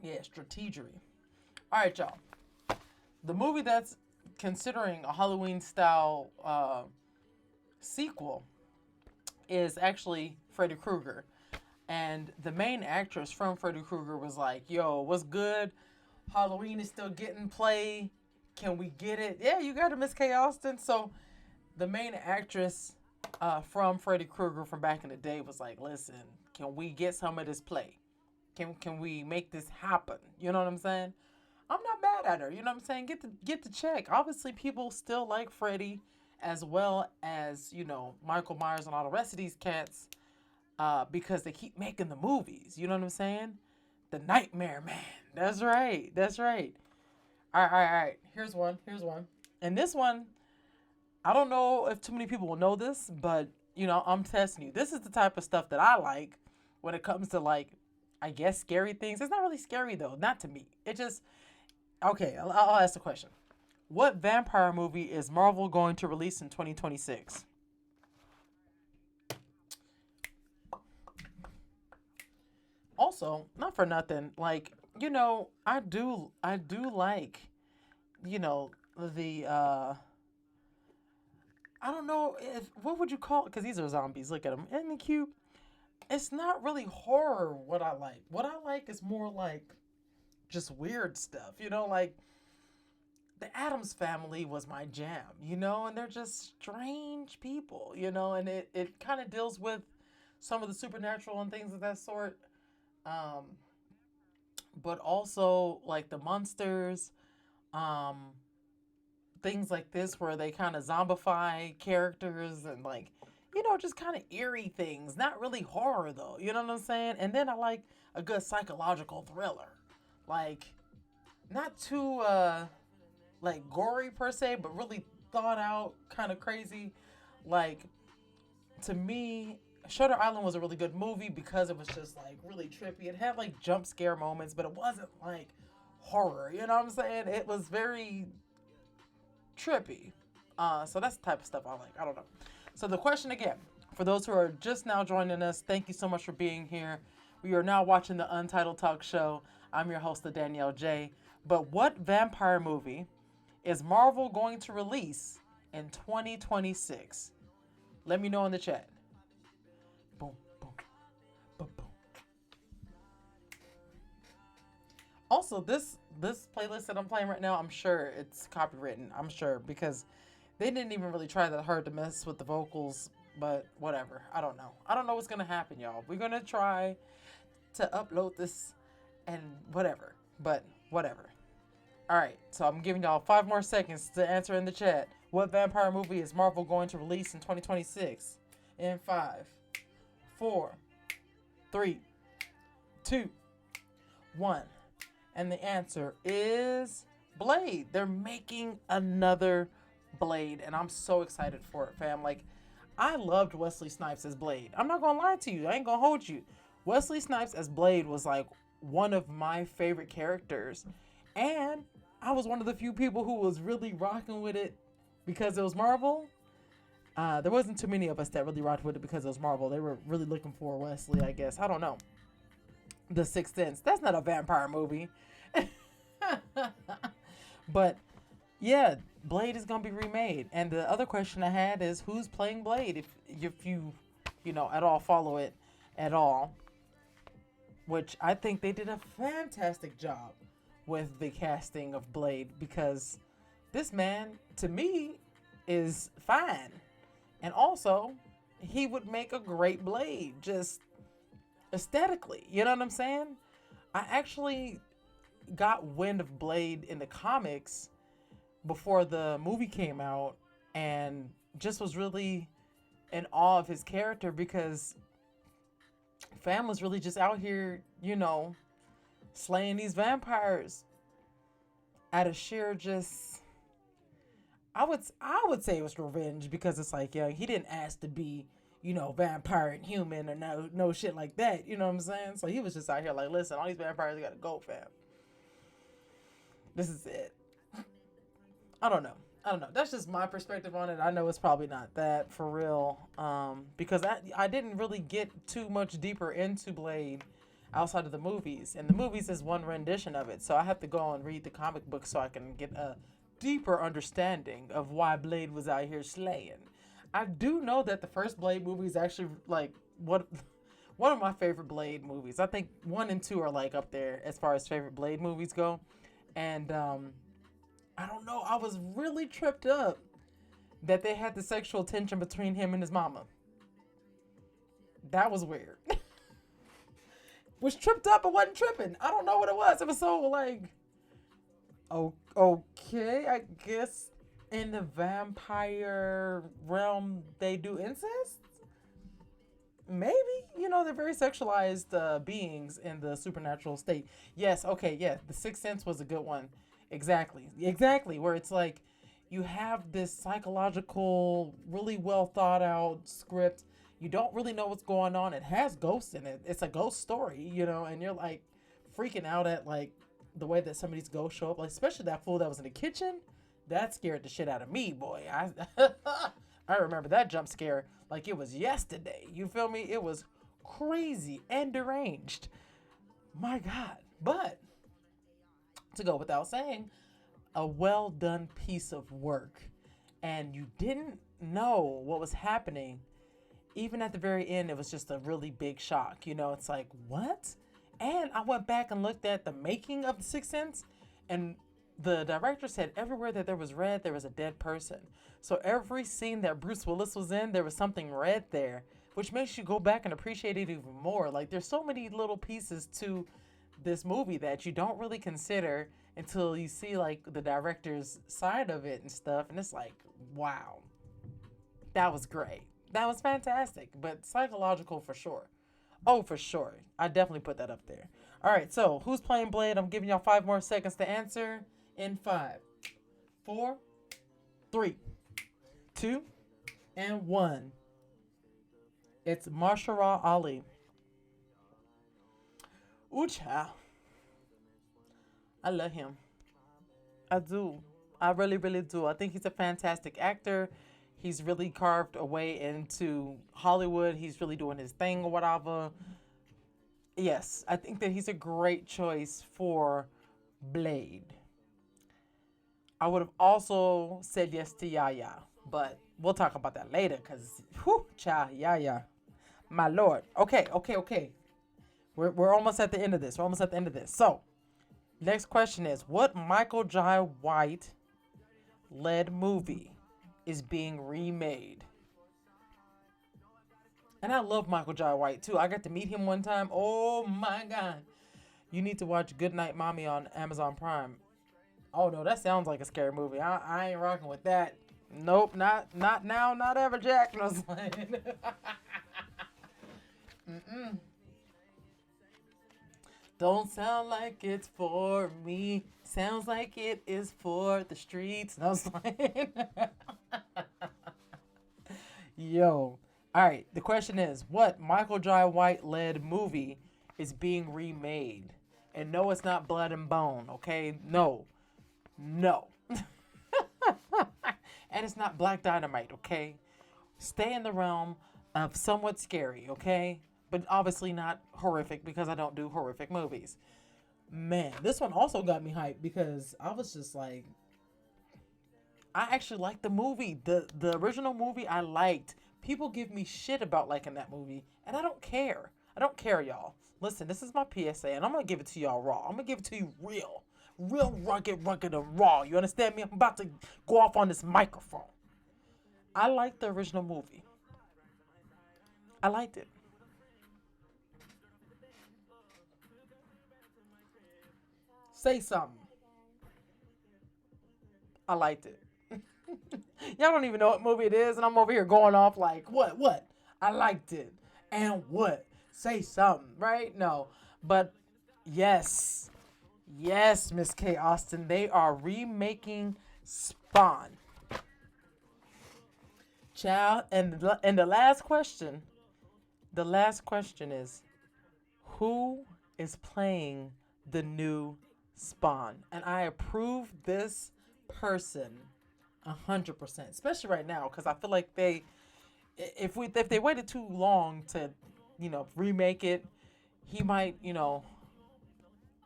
Yeah, strategery. All right, y'all. The movie that's considering a Halloween-style sequel is actually Freddy Krueger. And the main actress from Freddy Krueger was like, yo, what's good? Halloween is still getting play. Can we get it? Yeah, you got it, Miss K. Austin. So the main actress from Freddy Krueger from back in the day was like, listen, can we get some of this play? Can we make this happen? You know what I'm saying? I'm not mad at her. You know what I'm saying? Get the check. Obviously, people still like Freddy as well as, you know, Michael Myers and all the rest of these cats. because they keep making the movies. You know what I'm saying? The Nightmare Man. That's right. That's right. All right, all right, all right. Here's one. Here's one. And this one, I don't know if too many people will know this, but you know, I'm testing you. This is the type of stuff that I like when it comes to like, I guess scary things. It's not really scary though, not to me. It just okay. I'll ask the question. What vampire movie is Marvel going to release in 2026? Also, not for nothing, like, you know, I do like, you know, the I don't know if what would you call it, because these are zombies. Look at them. Isn't it cute? It's not really horror what I like. What I like is more like just weird stuff, you know, like the Adams family was my jam, you know, and they're just strange people, you know, and it kind of deals with some of the supernatural and things of that sort. Um, but also like the monsters, um, things like this where they kind of zombify characters and like, you know, just kind of eerie things. Not really horror though, you know what I'm saying? And then I like a good psychological thriller, like not too like gory per se, but really thought out, kind of crazy. Like to me, Shutter Island was a really good movie because it was just like really trippy. It had like jump scare moments, but it wasn't like horror. You know what I'm saying? It was very trippy. So that's the type of stuff I like. I don't know. So the question again, for those who are just now joining us, thank you so much for being here. We are now watching the Untitled Talk Show. I'm your host, Danielle J. But what vampire movie is Marvel going to release in 2026? Let me know in the chat. Boom, boom, boom, boom. Also, this playlist that I'm playing right now, I'm sure it's copywritten. I'm sure because they didn't even really try that hard to mess with the vocals, but whatever. I don't know. I don't know what's gonna happen, y'all. We're gonna try to upload this and whatever, but whatever. All right, so I'm giving y'all 5 more seconds to answer in the chat. What vampire movie is Marvel going to release in 2026? In 5, 4, 3, 2, 1. And the answer is Blade. They're making another Blade, and I'm so excited for it, fam. Like, I loved Wesley Snipes as Blade. I'm not gonna lie to you. I ain't gonna hold you. Wesley Snipes as Blade was like one of my favorite characters, and I was one of the few people who was really rocking with it because it was Marvel. There wasn't too many of us that really rocked with it because it was Marvel. They were really looking for Wesley, I guess. I don't know. The Sixth Sense. That's not a vampire movie. But yeah, Blade is gonna be remade. And the other question I had is who's playing Blade? If you know at all follow it at all, which I think they did a fantastic job with the casting of Blade because this man to me is fine, and also he would make a great Blade just aesthetically. You know what I'm saying? I actually got wind of Blade in the comics before the movie came out and just was really in awe of his character because fam was really just out here, you know, slaying these vampires out of sheer just I would say it was revenge because it's like, yeah, he didn't ask to be, you know, vampire and human or no shit like that. You know what I'm saying? So he was just out here like, listen, all these vampires gotta go, fam. This is it. I don't know. That's just my perspective on it. I know it's probably not that for real. Because I didn't really get too much deeper into Blade outside of the movies. And the movies is one rendition of it. So I have to go and read the comic book so I can get a deeper understanding of why Blade was out here slaying. I do know that the first Blade movie is actually like one of my favorite Blade movies. I think 1 and 2 are like up there as far as favorite Blade movies go. And I don't know, I was really tripped up that they had the sexual tension between him and his mama. That was weird. Was tripped up but wasn't tripping. I don't know what it was. It was so like, oh, okay, I guess in the vampire realm they do incest? maybe, they're very sexualized beings in the supernatural state. Yes, okay, yeah, The Sixth Sense was a good one. Exactly, where it's like you have this psychological, really well thought out script. You don't really know what's going on. It has ghosts in it. It's a ghost story, and you're like freaking out at like the way that some of these ghosts show up, like especially that fool that was in the kitchen. That scared the shit out of me, boy. I remember that jump scare like it was yesterday. You feel me? It was crazy and deranged. My God. But to go without saying, a well done piece of work. And you didn't know what was happening. Even at the very end, it was just a really big shock. It's like, what? And I went back and looked at the making of The Sixth Sense, and the director said everywhere that there was red, there was a dead person. So every scene that Bruce Willis was in, there was something red there, which makes you go back and appreciate it even more. Like, there's so many little pieces to this movie that you don't really consider until you see, like, the director's side of it and stuff. And it's like, wow, that was great. That was fantastic, but psychological for sure. Oh, for sure. I definitely put that up there. All right, so who's playing Blade? I'm giving y'all 5 more seconds to answer. In 5, 4, 3, 2, and 1. It's Mahershala Ali. Ooh, child. I love him. I do. I really, really do. I think he's a fantastic actor. He's really carved a way into Hollywood. He's really doing his thing or whatever. Yes, I think that he's a great choice for Blade. I would have also said yes to Yaya, but we'll talk about that later because, whew, child, Yaya, my lord. Okay. We're almost at the end of this. So, next question is, what Michael Jai White led movie is being remade? And I love Michael Jai White too. I got to meet him one time. Oh my God. You need to watch Goodnight Mommy on Amazon Prime. Oh no, that sounds like a scary movie. I ain't rocking with that. Nope, not now, not ever, Jack. No, mm-mm. Don't sound like it's for me. Sounds like it is for the streets. No, yo. All right, the question is, what Michael Jai White led movie is being remade? And no, it's not Blood and Bone, okay? No. And it's not Black Dynamite, okay? Stay in the realm of somewhat scary, okay? But obviously not horrific because I don't do horrific movies. Man, this one also got me hyped because I was just like, I actually liked the movie. The original movie I liked. People give me shit about liking that movie, and I don't care. I don't care, y'all. Listen, this is my PSA, and I'm going to give it to y'all raw. I'm going to give it to you real. Real rugged, and raw. You understand me? I'm about to go off on this microphone. I liked the original movie. I liked it. Say something. I liked it. Y'all don't even know what movie it is, and I'm over here going off like, what? I liked it. And what? Say something, right? No. But yes, Miss K. Austin, they are remaking Spawn. Child, and the last question is, who is playing the new Spawn? And I approve this person 100%, especially right now, because I feel like if they waited too long to, remake it, he might,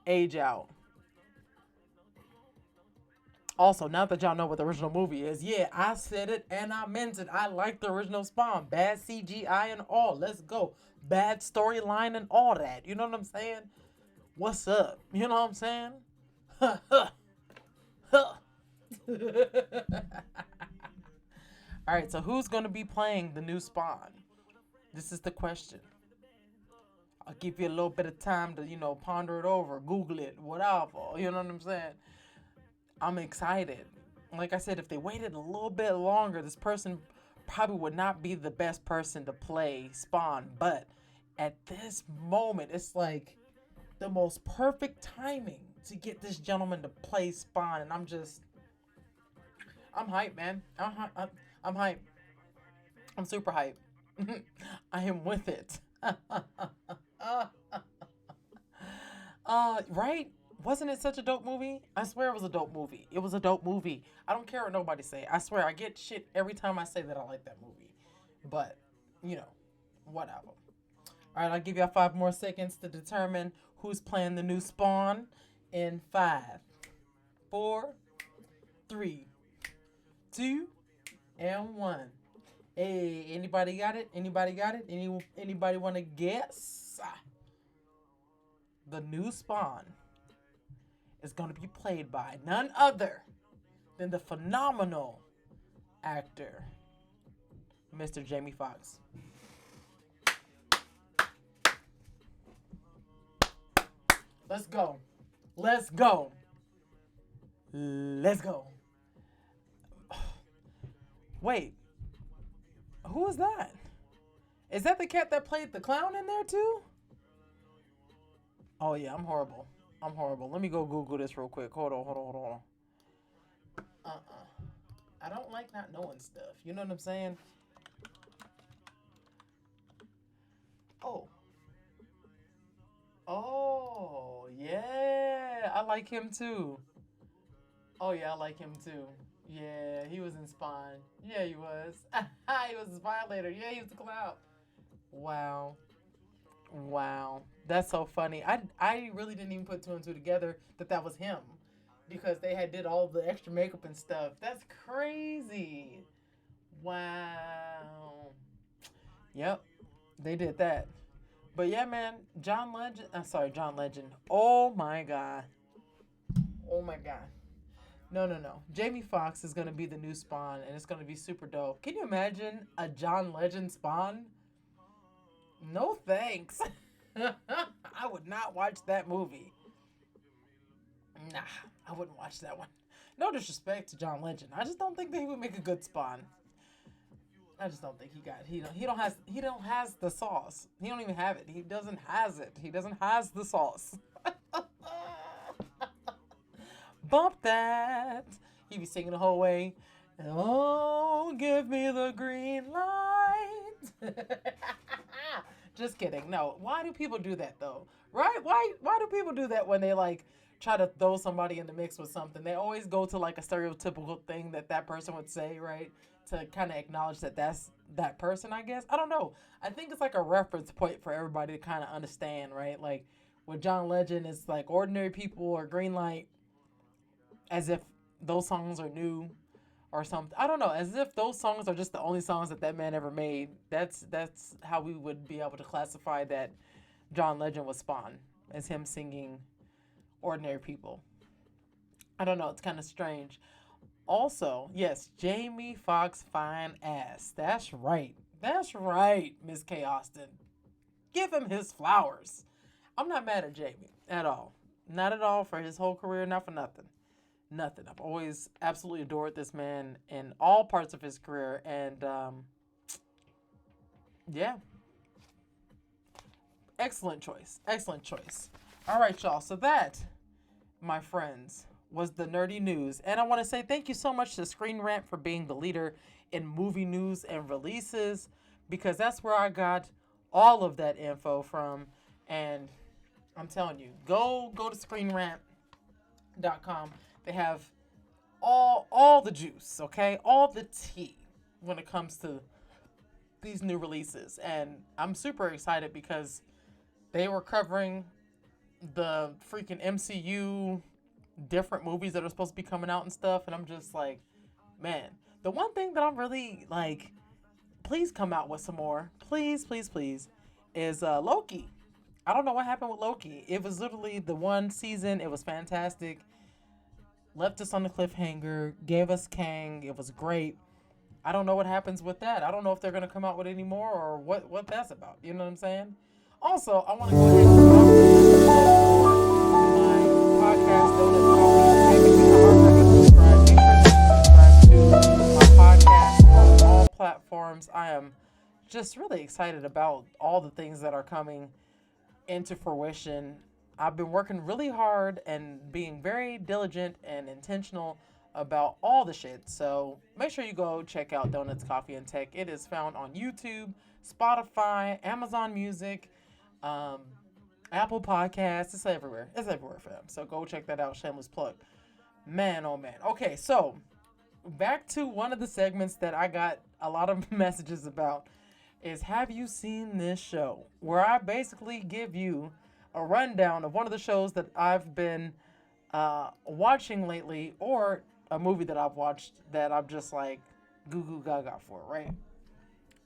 age out. Also, now that y'all know what the original movie is, yeah, I said it and I meant it. I like the original Spawn. Bad CGI and all. Let's go. Bad storyline and all that. You know what I'm saying? What's up? You know what I'm saying? All right, so who's going to be playing the new Spawn? This is the question. I'll give you a little bit of time to, ponder it over, Google it, whatever. You know what I'm saying? I'm excited. Like I said, if they waited a little bit longer, this person probably would not be the best person to play Spawn, but at this moment, it's like the most perfect timing to get this gentleman to play Spawn, and I'm hyped, man. I'm hyped. I'm super hyped. I am with it. Right? Wasn't it such a dope movie? I swear it was a dope movie. It was a dope movie. I don't care what nobody say. I swear I get shit every time I say that I like that movie. But, whatever. All right, I'll give y'all 5 more seconds to determine who's playing the new Spawn in 5, 4, 3, 2, and 1. Hey, anybody got it? Anybody got it? Anybody want to guess? The new Spawn is going to be played by none other than the phenomenal actor, Mr. Jamie Foxx. Let's go. Let's go. Let's go. Wait. Who is that? Is that the cat that played the clown in there too? Oh yeah, I'm horrible. Let me go Google this real quick. Hold on. I don't like not knowing stuff. You know what I'm saying? Oh, yeah. I like him too. Oh yeah, I like him too. Yeah, he was in Spawn. Yeah, he was. He was the spy later. Yeah, he was the clown. Wow. That's so funny. I really didn't even put 2 and 2 together that was him, because they did all the extra makeup and stuff. That's crazy. Wow. Yep, they did that. But yeah, man, John Legend. Oh my God. No. Jamie Foxx is going to be the new Spawn, and it's going to be super dope. Can you imagine a John Legend Spawn? No thanks. I would not watch that movie. Nah, I wouldn't watch that one. No disrespect to John Legend. I just don't think that he would make a good Spawn. I just don't think he don't has the sauce. He don't even have it. He doesn't has it. He doesn't has the sauce. Bump that. He be singing the whole way. Oh, give me the green light. Just kidding. No. Why do people do that though? Right? Why do people do that when they try to throw somebody in the mix with something? They always go to a stereotypical thing that person would say, right? To kind of acknowledge that that's that person, I guess. I don't know. I think it's a reference point for everybody to kind of understand, right? With John Legend, it's Ordinary People or Green Light, as if those songs are new or something. I don't know. As if those songs are just the only songs that man ever made. That's how we would be able to classify that John Legend was Spawn, as him singing Ordinary People. I don't know. It's kind of strange. Also, yes, Jamie Foxx fine ass. That's right, Miss K. Austin. Give him his flowers. I'm not mad at Jamie at all. Not at all, for his whole career, not for nothing. Nothing. I've always absolutely adored this man in all parts of his career. And, yeah. Excellent choice. All right, y'all. So that, my friends, was the nerdy news. And I want to say thank you so much to Screen Rant for being the leader in movie news and releases, because that's where I got all of that info from. And I'm telling you, go to screenrant.com. They have all the juice, okay? All the tea when it comes to these new releases. And I'm super excited because they were covering the freaking MCU, different movies that are supposed to be coming out and stuff. And I'm just man, the one thing that I'm really please come out with some more. Please, is Loki. I don't know what happened with Loki. It was literally the one season. It was fantastic. Left us on the cliffhanger. Gave us Kang. It was great. I don't know what happens with that. I don't know if they're going to come out with any more or what that's about. You know what I'm saying? Also, I want to go ahead and my podcast. Make sure to subscribe to my podcast on all platforms. just really excited about all the things that are coming into fruition. I've been working really hard and being very diligent and intentional about all the shit. So make sure you go check out Donuts, Coffee, and Tech. It is found on YouTube, Spotify, Amazon Music, um, Apple Podcasts. It's everywhere. It's everywhere, fam. So go check that out. Shameless plug. Man, oh man. Okay, so back to one of the segments that I got a lot of messages about is, have you seen this show? Where I basically give you a rundown of one of the shows that I've been watching lately, or a movie that I've watched that I'm just like goo goo gaga for, right?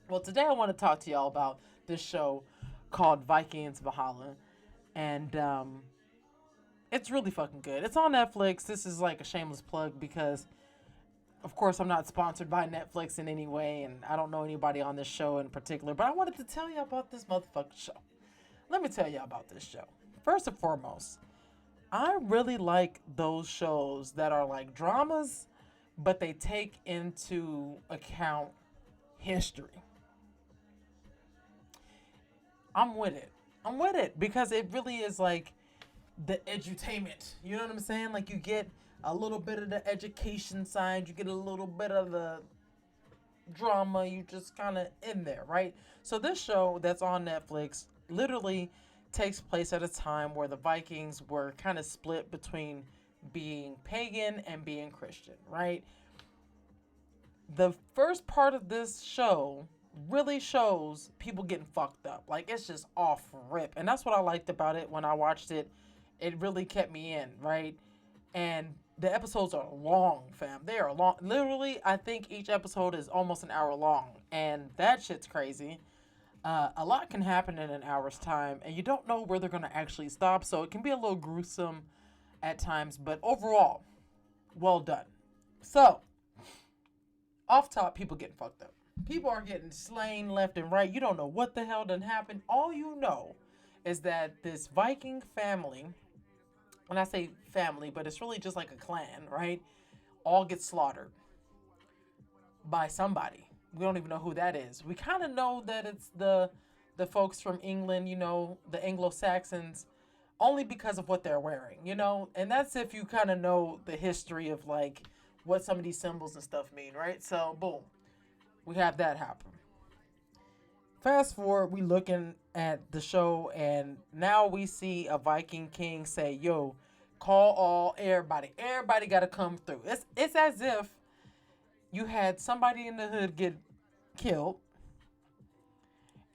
Well, today I want to talk to y'all about this show called Vikings Valhalla. And it's really fucking good. It's on Netflix. This is like a shameless plug because, of course, I'm not sponsored by Netflix in any way, and I don't know anybody on this show in particular, but I wanted to tell you about this motherfucking show. Let me tell you about this show. First and foremost, I really like those shows that are like dramas, but they take into account history. I'm with it. I'm with it because it really is like the edutainment. You know what I'm saying? Like, you get a little bit of the education side, you get a little bit of the drama, you just kind of in there, right? So this show that's on Netflix literally takes place at a time where the Vikings were kind of split between being pagan and being Christian, right? The first part of this show really shows people getting fucked up. Like, it's just off rip. And that's what I liked about it when I watched it. It really kept me in, right? And the episodes are long, fam. They are long. Literally, I think each episode is almost an hour long. And that shit's crazy. A lot can happen in an hour's time. And you don't know where they're going to actually stop. So it can be a little gruesome at times. But overall, well done. So, off top, people getting fucked up. People are getting slain left and right. You don't know what the hell done happened. All you know is that this Viking family, and I say family, but it's really just like a clan, right? All get slaughtered by somebody. We don't even know who that is. We kind of know that it's the folks from England, you know, the Anglo-Saxons, only because of what they're wearing, you know? And that's if you kind of know the history of like what some of these symbols and stuff mean, right? So, boom. We have that happen. Fast forward, we looking at the show, and now we see a Viking king say, yo, call all everybody. Everybody got to come through. It's as if you had somebody in the hood get killed,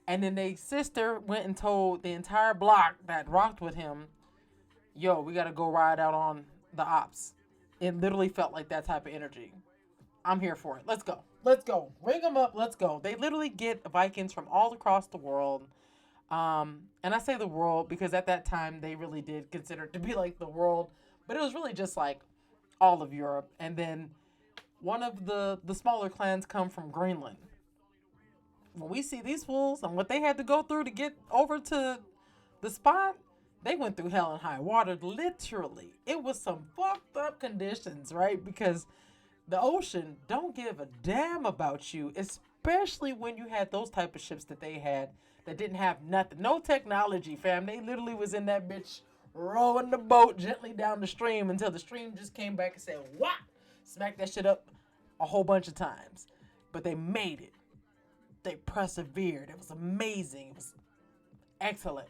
and then their sister went and told the entire block that rocked with him, yo, we got to go ride out on the ops. It literally felt like that type of energy. I'm here for it. Let's go. Let's go. Ring them up. Let's go. They literally get Vikings from all across the world. And I say the world because at that time they really did consider it to be like the world. But it was really just like all of Europe. And then one of the smaller clans come from Greenland. When we see these fools and what they had to go through to get over to the spot, they went through hell and high water. Literally. It was some fucked up conditions, right? Because the ocean don't give a damn about you, especially when you had those type of ships that they had that didn't have nothing. No technology, fam. They literally was in that bitch rowing the boat gently down the stream until the stream just came back and said, what? Smacked that shit up a whole bunch of times. But they made it. They persevered. It was amazing. It was excellent.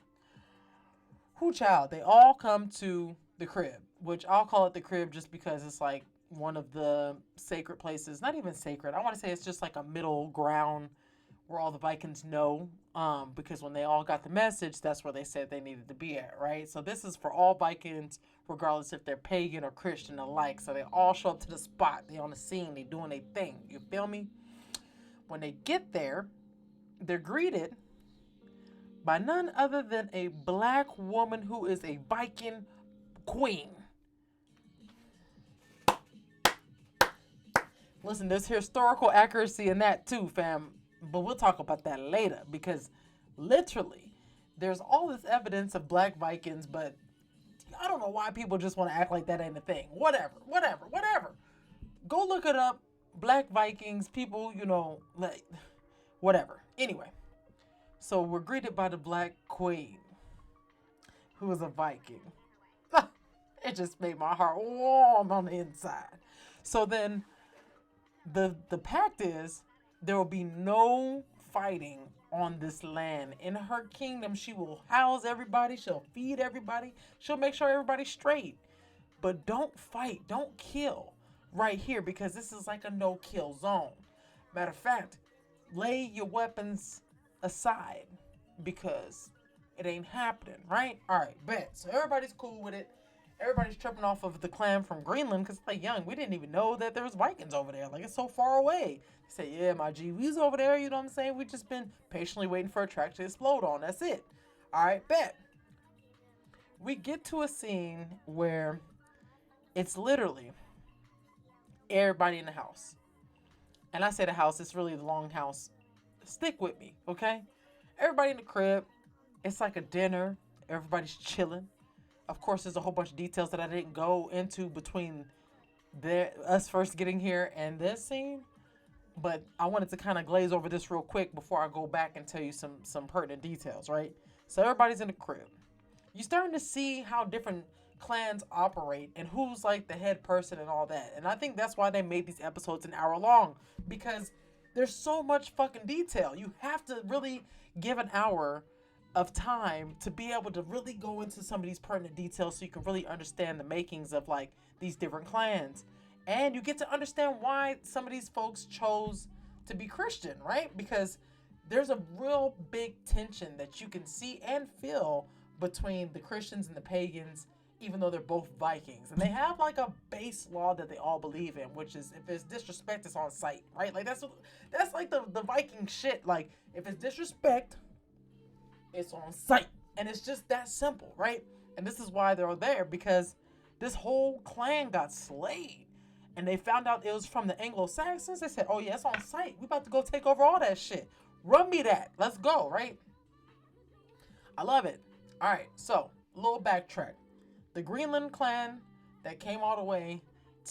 Who child? They all come to the crib, which I'll call it the crib just because it's like one of the sacred places. Not even sacred. I want to say it's just like a middle ground where all the Vikings know, because when they all got the message, that's where they said they needed to be at, right? So this is for all Vikings, regardless if they're pagan or Christian alike. So they all show up to the spot. They on the scene. They doing their thing. You feel me? When they get there, they're greeted by none other than a black woman who is a Viking queen. Listen, there's historical accuracy in that too, fam. But we'll talk about that later because literally there's all this evidence of black Vikings, but I don't know why people just want to act like that ain't a thing. Whatever. Go look it up. Black Vikings, people, you know, like, whatever. Anyway, so we're greeted by the Black Queen, who is a Viking. It just made my heart warm on the inside. So then the pact is there will be no fighting on this land. In her kingdom, she will house everybody, she'll feed everybody, she'll make sure everybody's straight. But don't fight, don't kill right here, because this is like a no-kill zone. Matter of fact, lay your weapons aside because it ain't happening, right? All right, bet. So everybody's cool with it. Everybody's tripping off of the clan from Greenland because they're young. We didn't even know that there was Vikings over there. Like, it's so far away. They say, yeah, my G, we was over there, you know what I'm saying? We just been patiently waiting for a track to explode on. That's it. All right, bet. We get to a scene where it's literally everybody in the house. And I say the house, it's really the long house. Stick with me, okay? Everybody in the crib. It's like a dinner. Everybody's chilling. Of course, there's a whole bunch of details that I didn't go into between us first getting here and this scene. But I wanted to kind of glaze over this real quick before I go back and tell you some pertinent details, right? So everybody's in the crib. You're starting to see how different clans operate and who's like the head person and all that. And I think that's why they made these episodes an hour long, because there's so much fucking detail. You have to really give an hour of time to be able to really go into some of these pertinent details so you can really understand the makings of like these different clans. And you get to understand why some of these folks chose to be Christian, right? Because there's a real big tension that you can see and feel between the Christians and the pagans, even though they're both Vikings. And they have like a base law that they all believe in, which is if it's disrespect, it's on sight, right? Like that's like the Viking shit. Like if it's disrespect, it's on sight. And it's just that simple, right? And this is why they're there, because this whole clan got slayed. And they found out it was from the Anglo-Saxons. They said, oh yeah, it's on sight. We about to go take over all that shit. Run me that. Let's go, right? I love it. All right, so a little backtrack. The Greenland clan that came all the way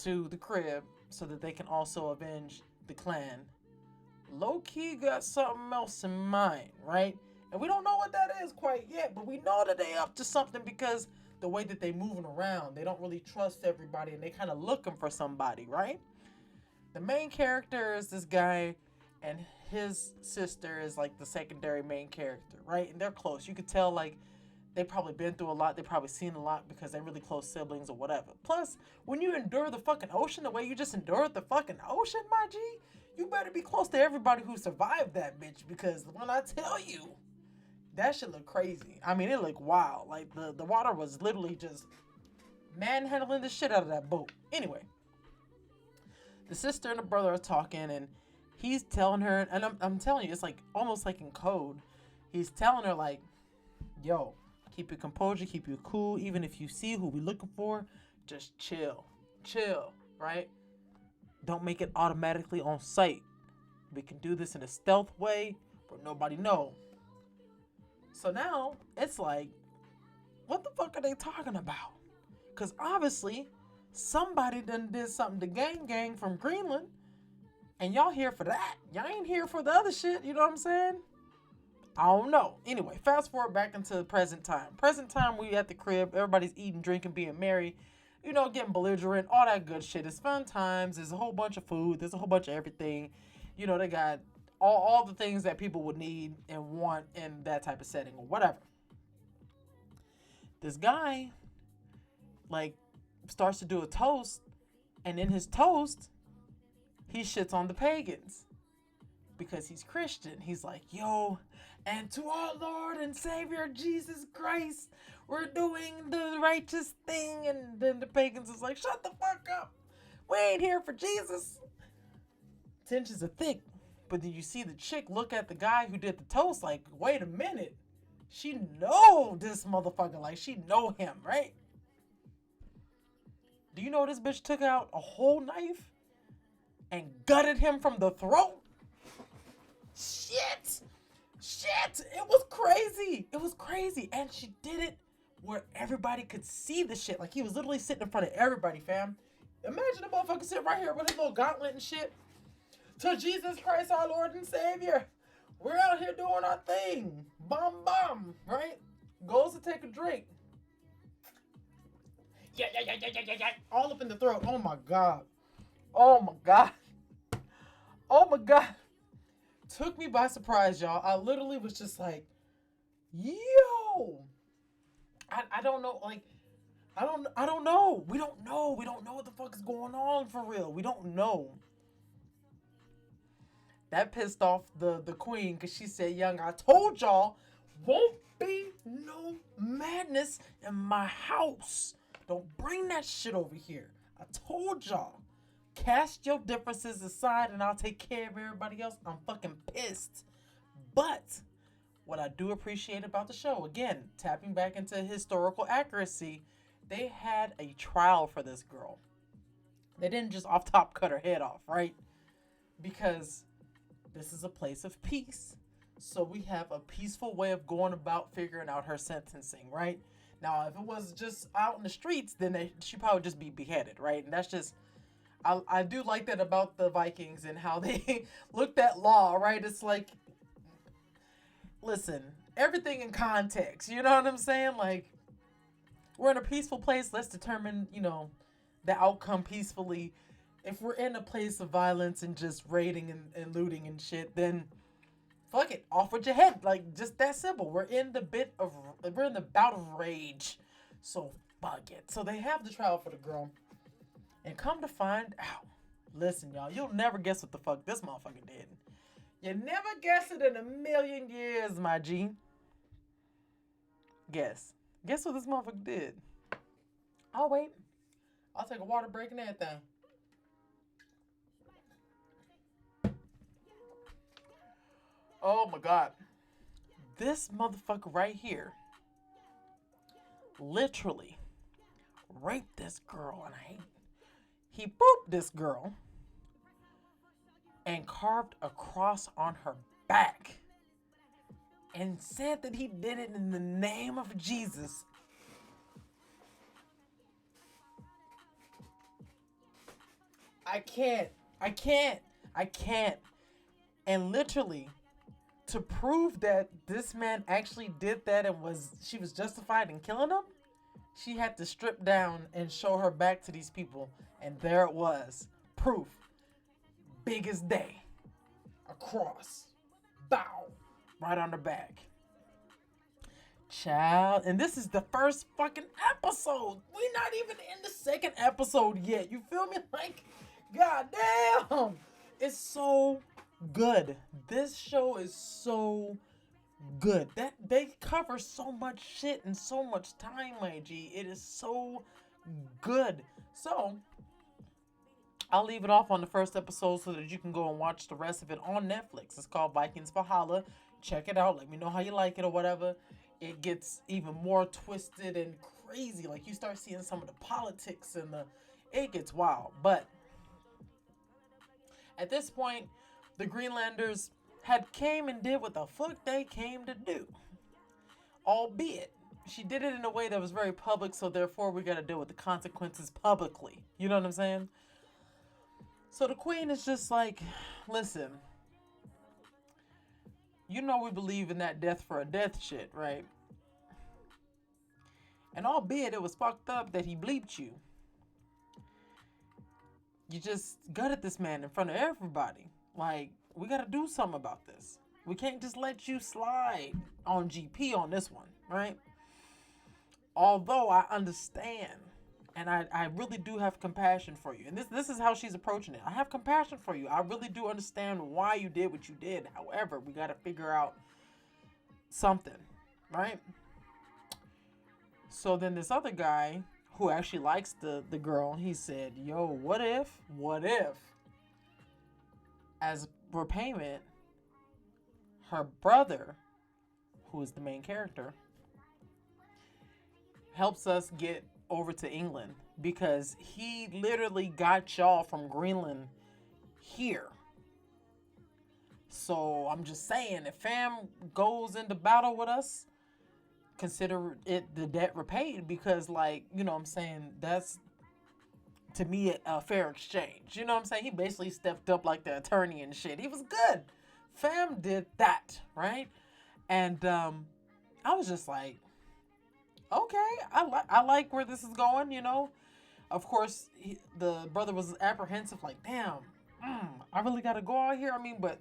to the crib so that they can also avenge the clan, low-key got something else in mind, right? And we don't know what that is quite yet, but we know that they up to something because the way that they moving around, they don't really trust everybody and they kind of looking for somebody, right? The main character is this guy and his sister is like the secondary main character, right? And they're close. You could tell like they probably been through a lot. They probably seen a lot because they're really close siblings or whatever. Plus, when you endure the fucking ocean the way you just endured the fucking ocean, my G, you better be close to everybody who survived that bitch, because when I tell you, that shit look crazy. I mean, it looked wild. Like, the water was literally just manhandling the shit out of that boat. Anyway, the sister and the brother are talking, and he's telling her, and I'm telling you, it's like almost like in code. He's telling her, like, yo, keep your composure, keep your cool. Even if you see who we looking for, just chill. Chill, right? Don't make it automatically on sight. We can do this in a stealth way where nobody knows. So now, it's like, what the fuck are they talking about? Because obviously, somebody done did something to Gang from Greenland, and y'all here for that. Y'all ain't here for the other shit, you know what I'm saying? I don't know. Anyway, fast forward back into the present time. Present time, we at the crib, everybody's eating, drinking, being merry, you know, getting belligerent, all that good shit. It's fun times, there's a whole bunch of food, there's a whole bunch of everything. You know, they got all the things that people would need and want in that type of setting or whatever. This guy, like, starts to do a toast, and in his toast, he shits on the pagans because he's Christian. He's like, yo, and to our Lord and Savior Jesus Christ, we're doing the righteous thing. And then the pagans is like, shut the fuck up. We ain't here for Jesus. Tensions are thick. But then you see the chick look at the guy who did the toast like, wait a minute. She know this motherfucker. Like, she know him, right? Do you know this bitch took out a whole knife and gutted him from the throat? Shit. It was crazy. It was crazy. And she did it where everybody could see the shit. Like, he was literally sitting in front of everybody, fam. Imagine a motherfucker sitting right here with his little gauntlet and shit. To Jesus Christ, our Lord and Savior, We're out here doing our thing. Bum bum, right? Goes to take a drink. Yeah. All up in the throat. Oh my God. Oh my God. Oh my God. Took me by surprise, y'all. I literally was just like, yo. I don't know, like, I don't know. We don't know. We don't know what the fuck is going on for real. We don't know. That pissed off the queen because she said, young, I told y'all, won't be no madness in my house. Don't bring that shit over here. I told y'all. Cast your differences aside and I'll take care of everybody else. I'm fucking pissed. But what I do appreciate about the show, again, tapping back into historical accuracy, they had a trial for this girl. They didn't just off top cut her head off, right? Because this is a place of peace. So we have a peaceful way of going about figuring out her sentencing, right? Now, if it was just out in the streets, then she'd probably just be beheaded, right? And that's just, I do like that about the Vikings and how they looked at law, right? It's like, listen, everything in context, you know what I'm saying? Like, we're in a peaceful place, let's determine, the outcome peacefully. If we're in a place of violence and just raiding and looting and shit, then fuck it, off with your head. Like, just that simple. We're in the bout of rage. So fuck it. So they have the trial for the girl. And come to find out, listen, y'all, you'll never guess what the fuck this motherfucker did. You never guess it in a million years, my G. Guess what this motherfucker did? Oh, wait. I'll take a water break and everything. Oh my God. This motherfucker right here literally raped this girl, and he booped this girl and carved a cross on her back and said that he did it in the name of Jesus. I can't. And literally, to prove that this man actually did that and she was justified in killing him, she had to strip down and show her back to these people. And there it was. Proof. Big as day. A cross. Bow. Right on her back. Child. And this is the first fucking episode. We're not even in the second episode yet. You feel me? Like, goddamn. It's so good. This show is so good. That they cover so much shit in so much time, my G. It is so good. So I'll leave it off on the first episode so that you can go and watch the rest of it on Netflix. It's called Vikings Valhalla. Check it out. Let me know how you like it or whatever. It gets even more twisted and crazy. Like, you start seeing some of the politics and it gets wild. But at this point, the Greenlanders had came and did what the fuck they came to do. Albeit, she did it in a way that was very public, so therefore we gotta deal with the consequences publicly. You know what I'm saying? So the queen is just like, listen, you know we believe in that death for a death shit, right? And albeit it was fucked up that he bleeped you, you just gutted this man in front of everybody. Like, we gotta do something about this. We can't just let you slide on GP on this one, right? Although I understand, and I really do have compassion for you. And this is how she's approaching it. I have compassion for you. I really do understand why you did what you did. However, we gotta figure out something, right? So then this other guy who actually likes the girl, he said, yo, what if, as repayment, her brother, who is the main character, helps us get over to England, because he literally got y'all from Greenland here. So I'm just saying, if fam goes into battle with us, consider it the debt repaid, because, like, you know what I'm saying, that's to me a fair exchange. You know what I'm saying? He basically stepped up like the attorney and shit. He was good. Fam did that, right? And I was just like, okay, I like where this is going, you know. Of course, the brother was apprehensive, like, damn, I really gotta go out here. I mean, but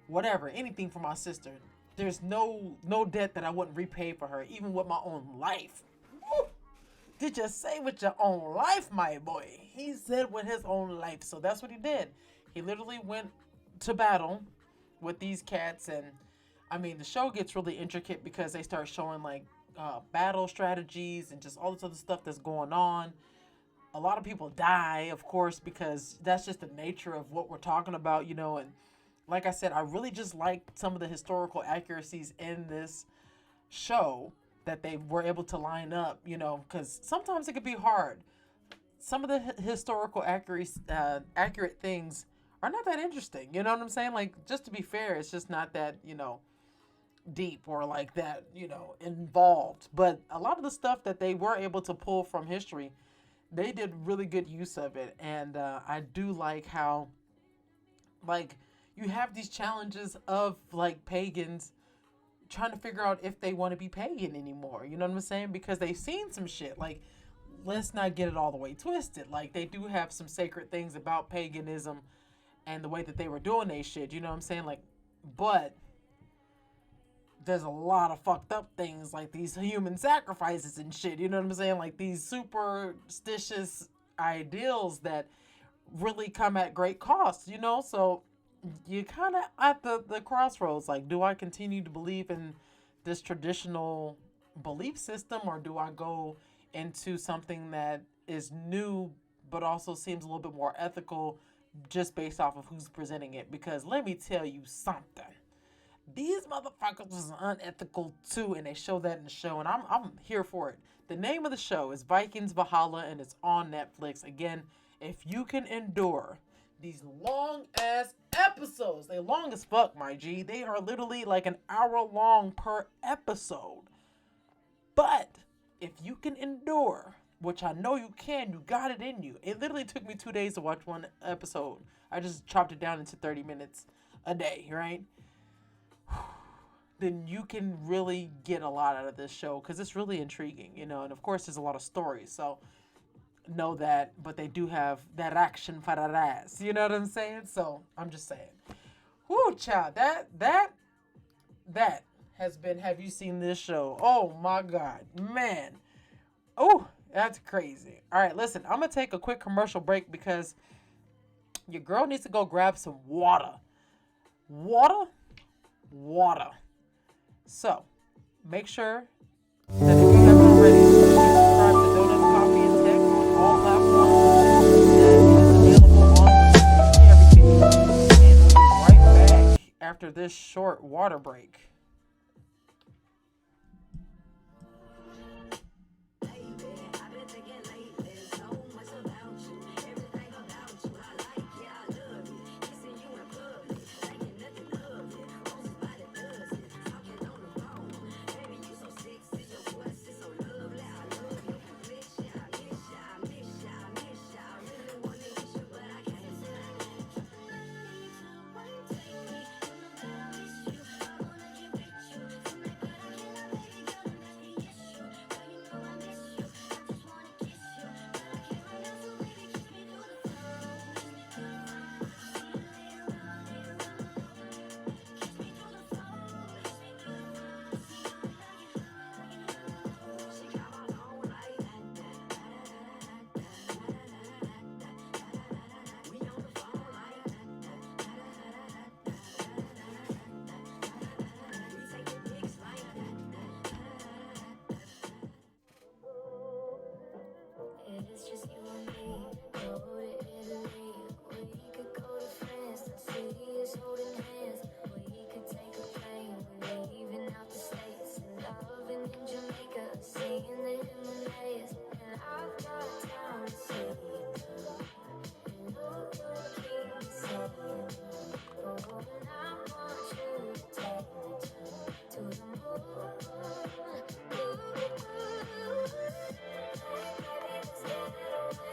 whatever, anything for my sister. There's no debt that I wouldn't repay for her, even with my own life. Woo! Did you say with your own life, my boy? He said with his own life. So that's what he did. He literally went to battle with these cats. And I mean, the show gets really intricate because they start showing like battle strategies and just all this other stuff that's going on. A lot of people die, of course, because that's just the nature of what we're talking about, you know. And like I said, I really just like some of the historical accuracies in this show that they were able to line up, you know, because sometimes it could be hard. Some of the historical accurate things are not that interesting. You know what I'm saying? Like, just to be fair, it's just not that, you know, deep or like that, you know, involved. But a lot of the stuff that they were able to pull from history, they did really good use of it. And I do like how, like, you have these challenges of like pagans trying to figure out if they want to be pagan anymore. You know what I'm saying? Because they've seen some shit. Like, let's not get it all the way twisted. Like, they do have some sacred things about paganism and the way that they were doing they shit. You know what I'm saying? Like, but there's a lot of fucked up things like these human sacrifices and shit. You know what I'm saying? Like these superstitious ideals that really come at great cost, you know? So you kind of at the crossroads. Like, do I continue to believe in this traditional belief system, or do I go into something that is new but also seems a little bit more ethical just based off of who's presenting it? Because let me tell you something. These motherfuckers was unethical too, and they show that in the show, and I'm here for it. The name of the show is Vikings Valhalla, and it's on Netflix. Again, if you can endure these long ass episodes, they long as fuck, my G. They are literally like an hour long per episode. But if you can endure, which I know you can, you got it in you. It literally took me 2 days to watch one episode. I just chopped it down into 30 minutes a day, right? Then you can really get a lot out of this show because it's really intriguing, you know. And of course, there's a lot of stories, so know that. But they do have that action for that ass, you know what I'm saying? So I'm just saying, whoo, child, that has been. Have you seen this show? Oh my God, man, oh, that's crazy. All right, listen, I'm gonna take a quick commercial break because your girl needs to go grab some water. Water. So, make sure that if you haven't already, you subscribe to Donuts, Coffee, and Tech on all platforms. That is available on everything. And we'll be right back after this short water break. It's just you and me. Go to Italy. We could go to France. The city is holding hands. We could take a plane. We're leaving out the States. And loving in Jamaica. Seeing the Himalayas. And I've got time to see you through. And you'll keep me saying no. And I want you to take me to the moon. Ooh. Baby, let's get it away.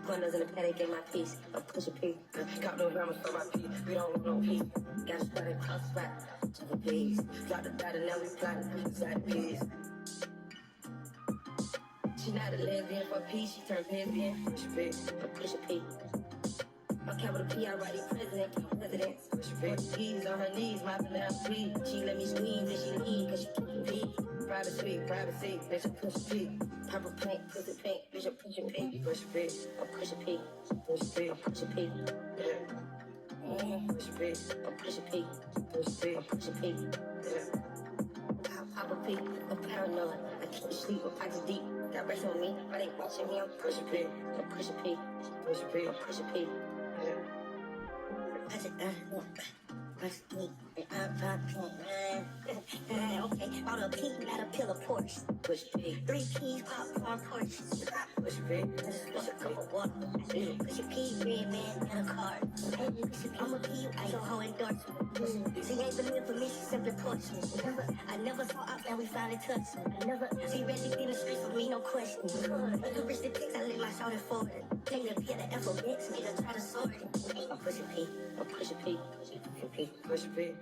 Corners in the paddock, get my piece. I'm pushing P. Got no hammers for my P. We don't want no P. Got started cross spot. Check a piece. Got the data, now we plotting. Side piece. She not a lesbian for peace. She turned lesbian. Push a P. I'm pushing P. My capital P, I write it president. Push a P. P's on her knees, mopping down P. She let me squeeze and she leave, cause she pushing P. Privacy, bitch, I'm pushing P. Purple pink, pussy pink, bitch, I'm pushing P. Push a P. I'm pushing P. Push a P. I'm pushing P. Yeah. Push a P. I'm pushing P. Push a P. I'm pushing P. Yeah. Pop a P. I'm paranoid. I can't sleep, my pockets deep. Got rest on me, but they watching me. I'm pushing P. I'm pushing P. Push a P. I'm pushing P. Yeah. I just, push P. Okay, all the P, not a pill of Porsche. Push P. 3 P's, popcorn Porsche. Push P. Push a cup of water. Push a P, red man, and a card. I'm a P, I don't hold endorsement. She ain't been for me, she simply pushed me. I never saw out and we finally touched me. I never see red in the streets for me, no question. Look at rich the pics, I live my shoulder forward. Take the P at the alphabet, nigga try to sort it. I'm pushing P. I'm pushing P. Push a P.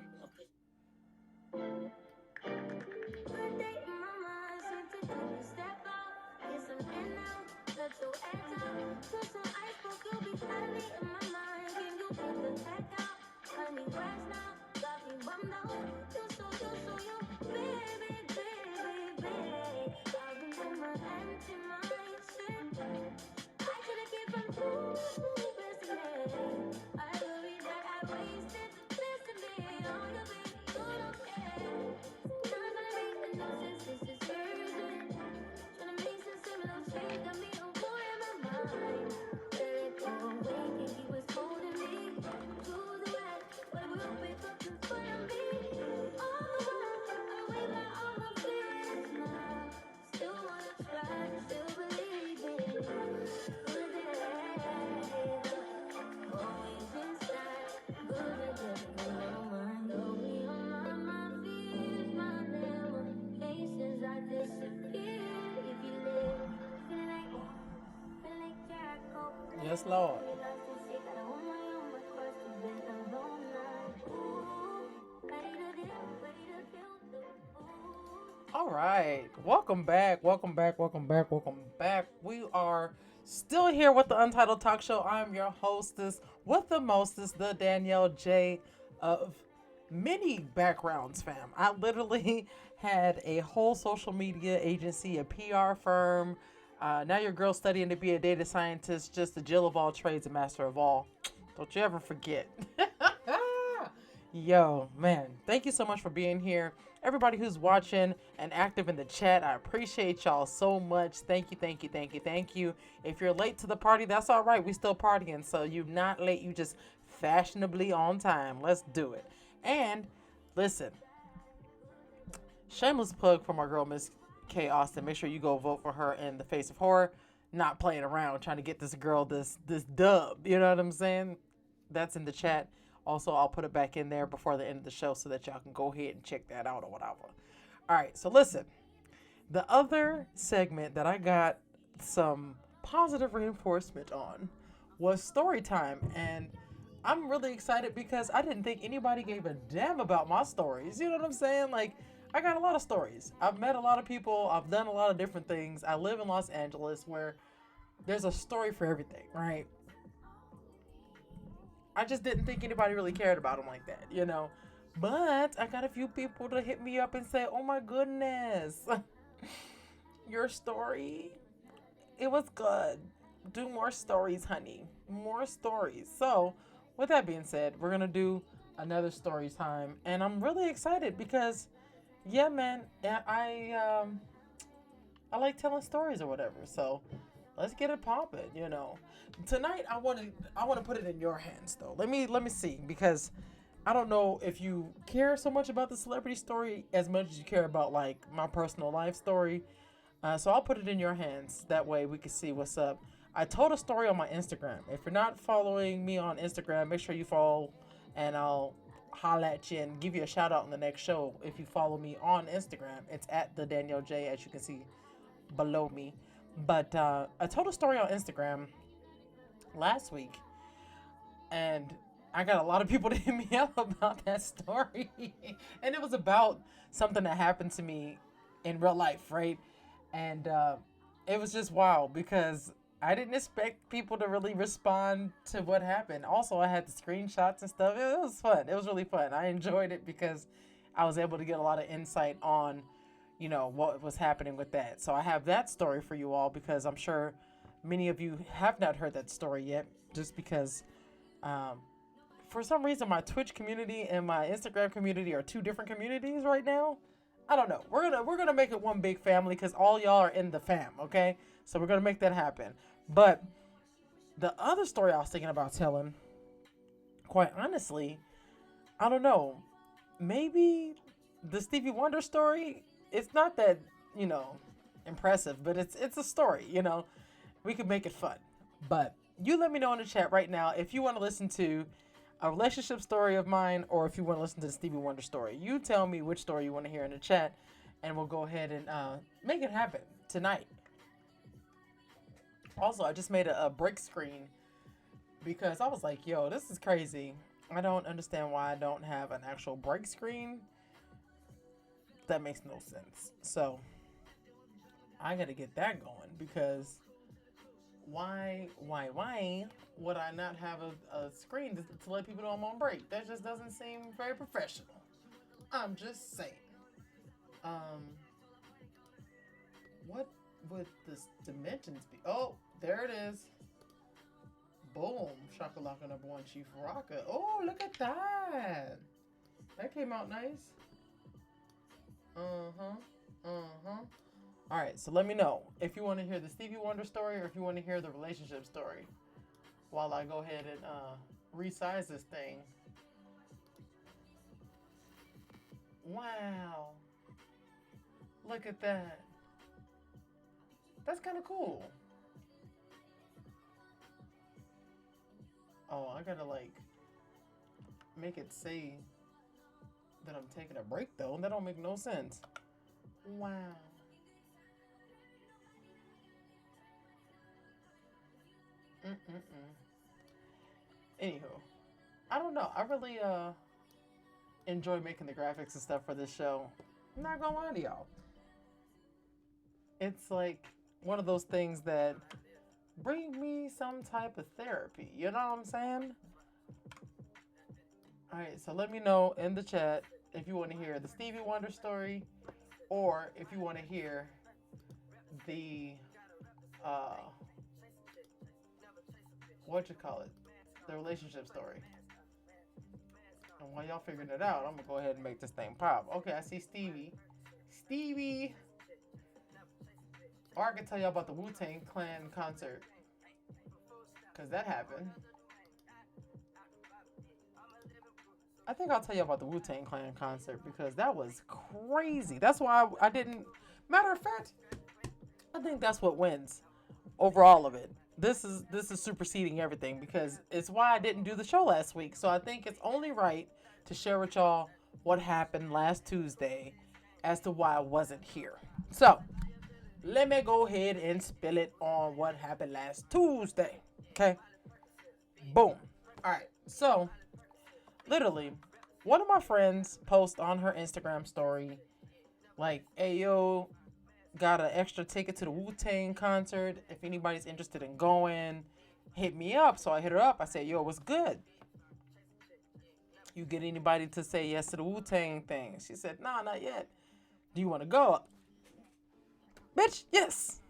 Yes, Lord. All right. Welcome back. Welcome back. Welcome back. Welcome back. We are still here with the Untitled Talk Show. I'm your hostess with the mostest, the Danielle J of many backgrounds, fam. I literally had a whole social media agency, a PR firm. Now your girl studying to be a data scientist, just a Jill of all trades, a master of all. Don't you ever forget. Yo, man, thank you so much for being here. Everybody who's watching and active in the chat, I appreciate y'all so much. Thank you, thank you, thank you, thank you. If you're late to the party, that's all right. We still partying, so you're not late. You just fashionably on time. Let's do it. And listen, shameless plug for my girl, Miss K. Austin. Make sure you go vote for her in the Face of Horror. Not playing around, trying to get this girl this dub. You know what I'm saying? That's in the chat. Also, I'll put it back in there before the end of the show so that y'all can go ahead and check that out or whatever. All right, so listen. The other segment that I got some positive reinforcement on was story time. And I'm really excited because I didn't think anybody gave a damn about my stories. You know what I'm saying? Like, I got a lot of stories. I've met a lot of people. I've done a lot of different things. I live in Los Angeles where there's a story for everything, right? I just didn't think anybody really cared about them like that, you know? But I got a few people to hit me up and say, oh my goodness, your story, it was good. Do more stories, honey. More stories. So, with that being said, we're going to do another story time. And I'm really excited because, yeah, man, I like telling stories or whatever. So, let's get it popping, you know. Tonight, I want to put it in your hands, though. Let me see, because I don't know if you care so much about the celebrity story as much as you care about, like, my personal life story. So I'll put it in your hands. That way we can see what's up. I told a story on my Instagram. If you're not following me on Instagram, make sure you follow, and I'll holla at you and give you a shout out in the next show. If you follow me on Instagram, it's at the Danielle J, as you can see below me. But I told a story on Instagram last week, and I got a lot of people to hit me up about that story. And it was about something that happened to me in real life, right? And it was just wild because I didn't expect people to really respond to what happened. Also, I had the screenshots and stuff. It was fun. It was really fun. I enjoyed it because I was able to get a lot of insight on, what was happening with that. So I have that story for you all because I'm sure many of you have not heard that story yet, just because for some reason my Twitch community and my Instagram community are two different communities right now. I don't know. We're gonna make it one big family because all y'all are in the fam, okay? So we're gonna make that happen. But the other story I was thinking about telling, quite honestly, I don't know. Maybe the Stevie Wonder story. It's not that impressive, but it's a story. We could make it fun. But you let me know in the chat right now if you want to listen to a relationship story of mine or if you want to listen to the Stevie Wonder story. You tell me which story you want to hear in the chat, and we'll go ahead and make it happen tonight. Also, I just made a break screen because I was like, yo, this is crazy. I don't understand why I don't have an actual break screen. That makes no sense. So I got to get that going because why would I not have a screen to let people know I'm on break? That just doesn't seem very professional. I'm just saying. What would the dimensions be? Oh, there it is. Boom. Shakalaka number one, Chief Rocka. Oh, look at that. That came out nice. All right, so let me know if you want to hear the Stevie Wonder story or if you want to hear the relationship story while I go ahead and resize this thing. Wow. Look at that. That's kind of cool. Oh, I gotta make it say that I'm taking a break though. That don't make no sense. Wow. Anywho, I don't know. I really enjoy making the graphics and stuff for this show. I'm not gonna lie to y'all. It's like one of those things that bring me some type of therapy. You know what I'm saying? Alright, so let me know in the chat if you want to hear the Stevie Wonder story or if you want to hear the the relationship story. And while y'all figuring it out, I'm gonna go ahead and make this thing pop. Okay, I see Stevie. Or I can tell y'all about the WuTang Clan concert, cause that happened. I think I'll tell you about the WuTang Clan concert because that was crazy. That's why I didn't. Matter of fact, I think that's what wins over all of it. This is superseding everything because it's why I didn't do the show last week. So I think it's only right to share with y'all what happened last Tuesday as to why I wasn't here. So let me go ahead and spill it on what happened last Tuesday. Okay. Boom. All right. So literally, one of my friends posted on her Instagram story, like, hey, yo, got an extra ticket to the Wu-Tang concert. If anybody's interested in going, hit me up. So I hit her up. I said, yo, what's good? You get anybody to say yes to the Wu-Tang thing? She said, nah, not yet. Do you want to go? Bitch, yes.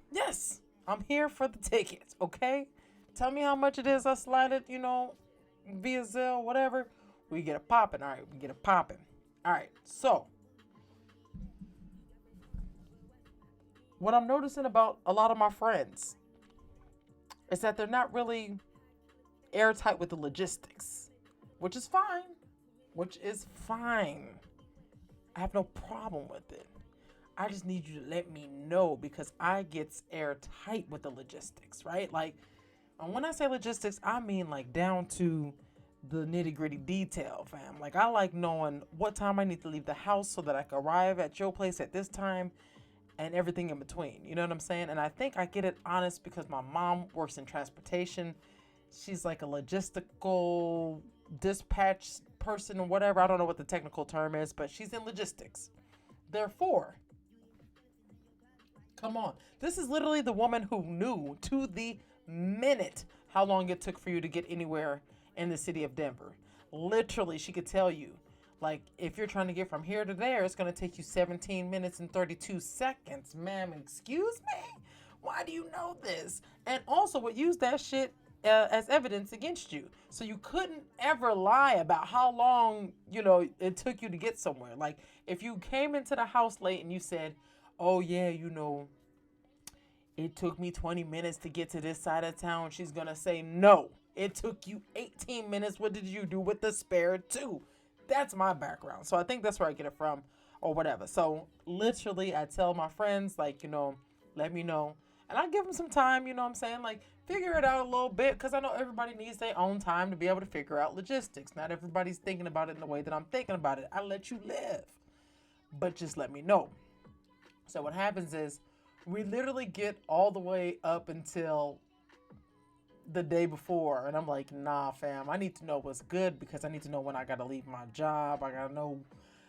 I'm here for the tickets, okay? Tell me how much it is. I slide it, via Zelle, whatever. We get it popping. All right, we get it popping. All right, so what I'm noticing about a lot of my friends is that they're not really airtight with the logistics, which is fine. I have no problem with it. I just need you to let me know because I get airtight with the logistics, right? Like, and when I say logistics, I mean like down to the nitty-gritty detail, fam. Like, I like knowing what time I need to leave the house so that I can arrive at your place at this time and everything in between. You know what I'm saying? And I think I get it honest because my mom works in transportation She's like a logistical dispatch person or whatever. I don't know what the technical term is, but she's in logistics. Therefore, come on. This is literally the woman who knew to the minute how long it took for you to get anywhere in the city of Denver. Literally, she could tell you, like, if you're trying to get from here to there, it's going to take you 17 minutes and 32 seconds. Ma'am, excuse me? Why do you know this? And also would use that shit as evidence against you. So you couldn't ever lie about how long, it took you to get somewhere. Like, if you came into the house late and you said, oh, yeah, it took me 20 minutes to get to this side of town, she's going to say, no, it took you 18 minutes. What did you do with the spare 2? That's my background. So I think that's where I get it from or whatever. So literally I tell my friends, like, let me know. And I give them some time, I'm saying? Like, figure it out a little bit, because I know everybody needs their own time to be able to figure out logistics. Not everybody's thinking about it in the way that I'm thinking about it. I let you live. But just let me know. So what happens is we literally get all the way up until the day before. And I'm like, nah, fam, I need to know what's good, because I need to know when I got to leave my job. I got to know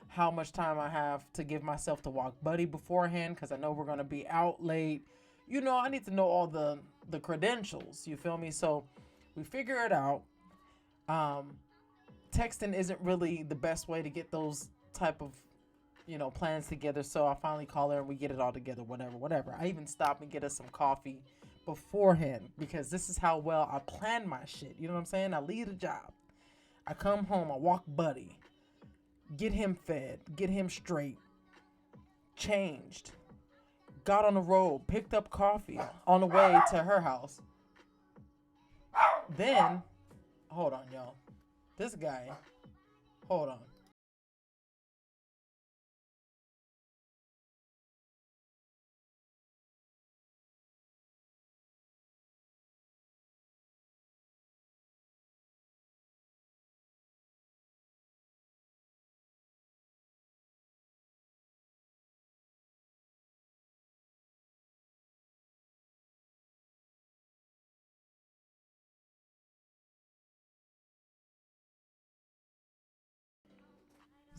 how much time I have to give myself to walk buddy beforehand, because I know we're going to be out late. I need to know all the credentials. You feel me? So we figure it out. Texting isn't really the best way to get those type of plans together. So I finally call her and we get it all together, whatever. I even stop and get us some coffee beforehand, because this is how well I plan my shit. You know what I'm saying? I leave the job. I come home, I walk buddy, get him fed, get him straight, changed, got on the road, picked up coffee on the way to her house. Then, hold on, y'all. This guy, hold on.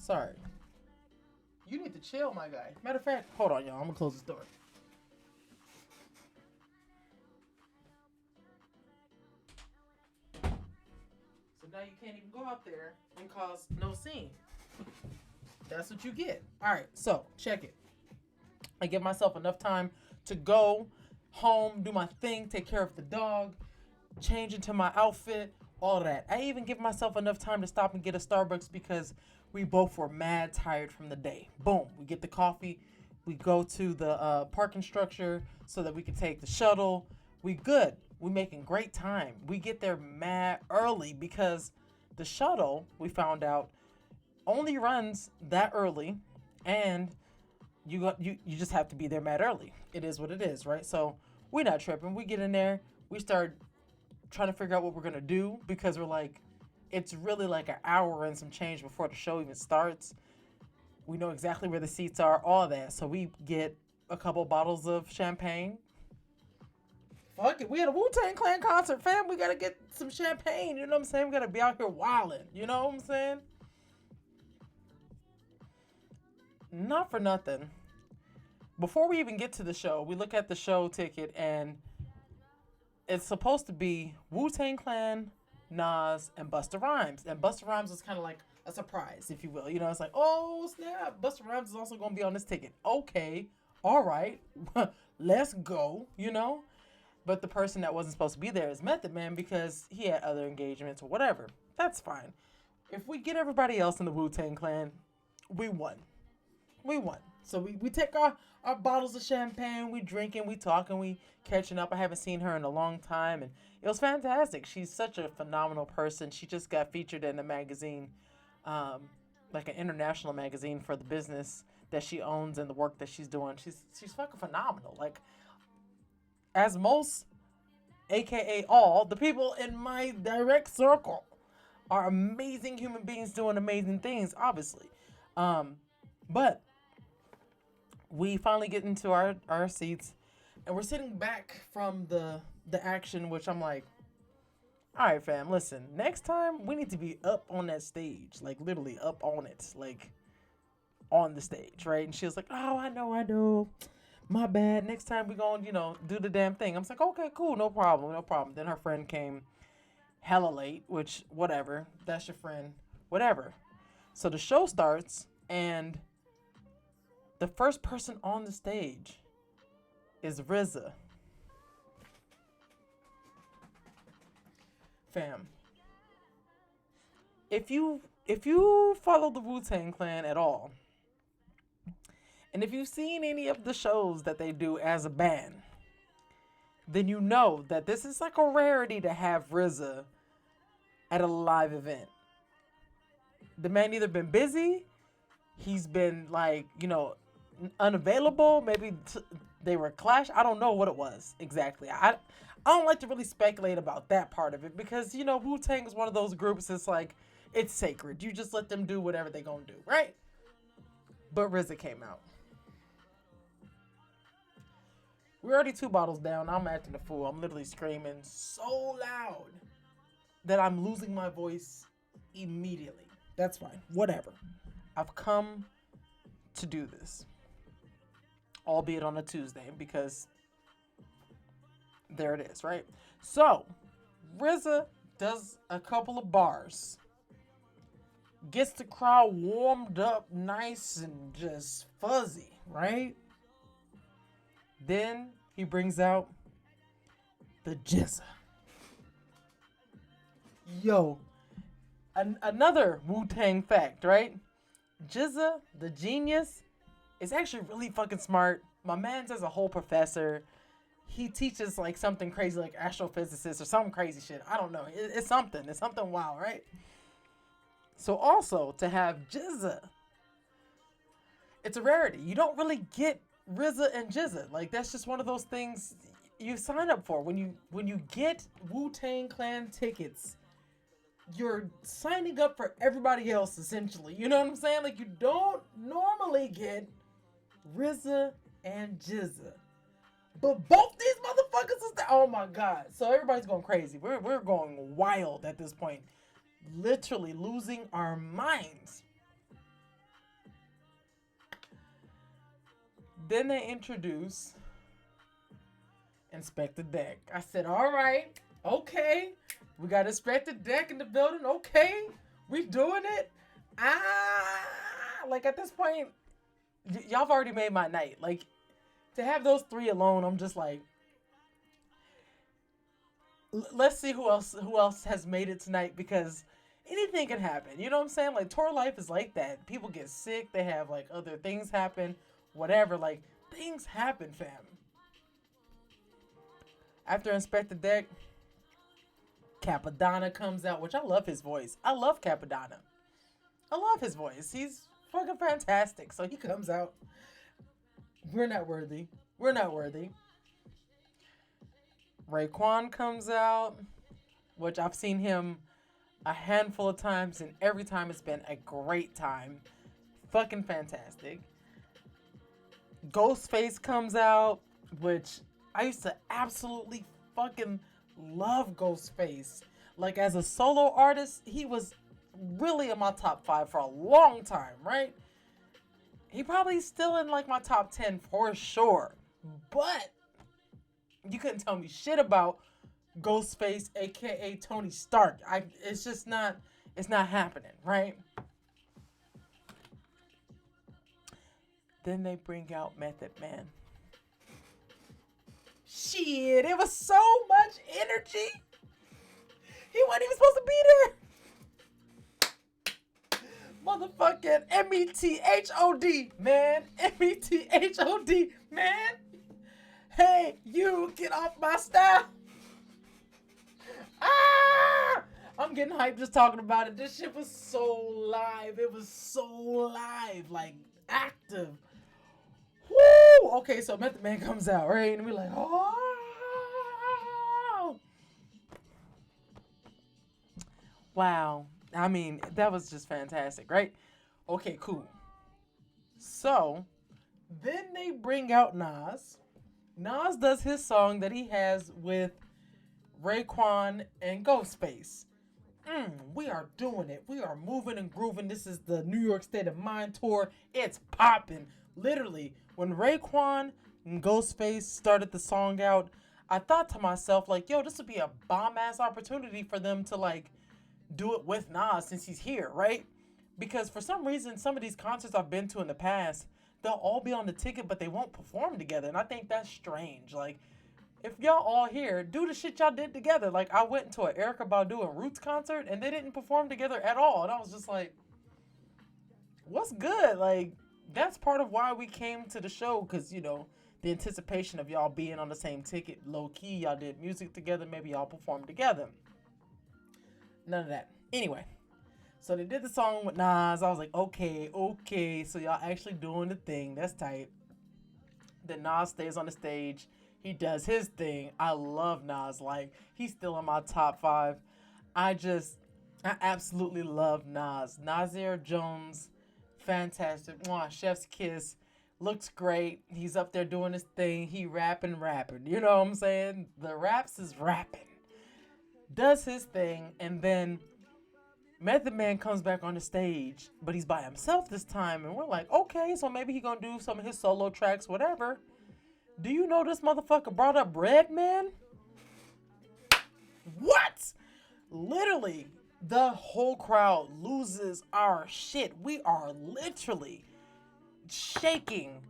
Sorry. You need to chill, my guy. Matter of fact, hold on, y'all. I'm gonna close this door. So now you can't even go out there and cause no scene. That's what you get. All right, so check it. I give myself enough time to go home, do my thing, take care of the dog, change into my outfit, all that. I even give myself enough time to stop and get a Starbucks, because we both were mad tired from the day. Boom, we get the coffee. We go to the parking structure so that we can take the shuttle. We good. We making great time. We get there mad early, because the shuttle, we found out, only runs that early, and you just have to be there mad early. It is what it is, right? So we're not tripping. We get in there. We start trying to figure out what we're gonna do, because we're like, it's really like an hour and some change before the show even starts. We know exactly where the seats are, all that. So we get a couple bottles of champagne. Fuck it, we had a WuTang Clan concert, fam. We gotta get some champagne. You know what I'm saying? We gotta be out here wilding. You know what I'm saying? Not for nothing. Before we even get to the show, we look at the show ticket, and it's supposed to be WuTang Clan, Nas, and Busta Rhymes. And Busta Rhymes was kind of like a surprise, if you will. It's like, oh, snap, Busta Rhymes is also going to be on this ticket. Okay, all right, let's go, But the person that wasn't supposed to be there is Method Man, because he had other engagements or whatever. That's fine. If we get everybody else in the Wu-Tang Clan, we won. We won. So we take our bottles of champagne, we drinking, we talking, we catching up. I haven't seen her in a long time, and it was fantastic. She's such a phenomenal person. She just got featured in a magazine, like an international magazine for the business that she owns and the work that she's doing. She's fucking phenomenal. Like, as most, aka all, the people in my direct circle are amazing human beings doing amazing things, obviously. But we finally get into our seats, and we're sitting back from the action, which I'm like, All right, fam. Listen, next time we need to be up on that stage, like literally up on it, like on the stage, right? And she was like, "Oh, I know. My bad. Next time we gonna, do the damn thing." I was like, "Okay, cool, no problem, no problem." Then her friend came hella late, which whatever. That's your friend, whatever. So the show starts, and the first person on the stage is RZA. Fam, if you follow the WuTang Clan at all, and if you've seen any of the shows that they do as a band, then you know that this is like a rarity to have RZA at a live event. The man either been busy, he's been like, unavailable, maybe they were clash. I don't know what it was exactly. I don't like to really speculate about that part of it because, Wu-Tang is one of those groups that's like, it's sacred. You just let them do whatever they gonna do, right? But RZA came out. We're already 2 bottles down. I'm acting a fool. I'm literally screaming so loud that I'm losing my voice immediately. That's fine. Whatever. I've come to do this. Albeit on a Tuesday because there it is, right? So, RZA does a couple of bars. Gets the crowd warmed up nice and just fuzzy, right? Then he brings out the Jizza. Yo, another Wu-Tang fact, right? Jizza, the genius, is actually really fucking smart. My man's as a whole professor. He teaches like something crazy like astrophysicist or some crazy shit. I don't know. It's something. It's something wild, right? So also to have Jizza, it's a rarity. You don't really get RZA and Jizza. Like that's just one of those things you sign up for. When you get Wu-Tang Clan tickets, you're signing up for everybody else essentially. You know what I'm saying? Like you don't normally get RZA and Jizza. But both these motherfuckers is there. Oh my god. So everybody's going crazy. We're going wild at this point. Literally losing our minds. Then they introduce Inspector Deck. I said, all right, okay. We got Inspector Deck in the building. Okay. We doing it. Like at this point, y'all have already made my night. Like to have those 3 alone, I'm just like, let's see who else has made it tonight because anything can happen. You know what I'm saying? Like tour life is like that. People get sick. They have like other things happen. Whatever. Like things happen, fam. After Inspector Deck, Capadonna comes out, which I love his voice. I love Capadonna. I love his voice. He's fucking fantastic. So he comes out. We're not worthy. We're not worthy. Raekwon comes out, which I've seen him a handful of times, and every time it's been a great time. Fucking fantastic. Ghostface comes out, which I used to absolutely fucking love Ghostface. Like as a solo artist, he was really in my top 5 for a long time, right? He probably still in like my top 10 for sure. But you couldn't tell me shit about Ghostface, aka Tony Stark. It's just not, it's not happening, right? Then they bring out Method Man. Shit, it was so much energy. He wasn't even supposed to be there. Motherfucking METHOD, man. METHOD, man. Hey, you get off my style. I'm getting hyped just talking about it. This shit was so live. It was so live, like active. Woo! Okay, so Method Man comes out, right? And we're like, oh. Wow. I mean, that was just fantastic, right? Okay, cool. So, then they bring out Nas. Nas does his song that he has with Raekwon, and Ghostface. We are doing it. We are moving and grooving. This is the New York State of Mind tour. It's popping. Literally, when Raekwon and Ghostface started the song out, I thought to myself, like, yo, this would be a bomb-ass opportunity for them to, like, do it with Nas since he's here, right? Because for some reason, some of these concerts I've been to in the past, they'll all be on the ticket, but they won't perform together. And I think that's strange. Like, if y'all all here, do the shit y'all did together. Like, I went to an Erykah Badu and Roots concert, and they didn't perform together at all. And I was just like, what's good? Like, that's part of why we came to the show, because, you know, the anticipation of y'all being on the same ticket. Low-key, y'all did music together. Maybe y'all performed together. None of that. Anyway, so they did the song with Nas. I was like, okay. So y'all actually doing the thing. That's tight. Then Nas stays on the stage. He does his thing. I love Nas. Like, he's still in my top 5. I absolutely love Nas. Nasir Jones, fantastic. Mwah, chef's kiss. Looks great. He's up there doing his thing. He rapping. You know what I'm saying? The raps is rapping. Does his thing. And then Method Man comes back on the stage. But he's by himself this time. And we're like, okay, so maybe he gonna do some of his solo tracks, whatever. Do you know this motherfucker brought up Redman? What? Literally, the whole crowd loses our shit. We are literally shaking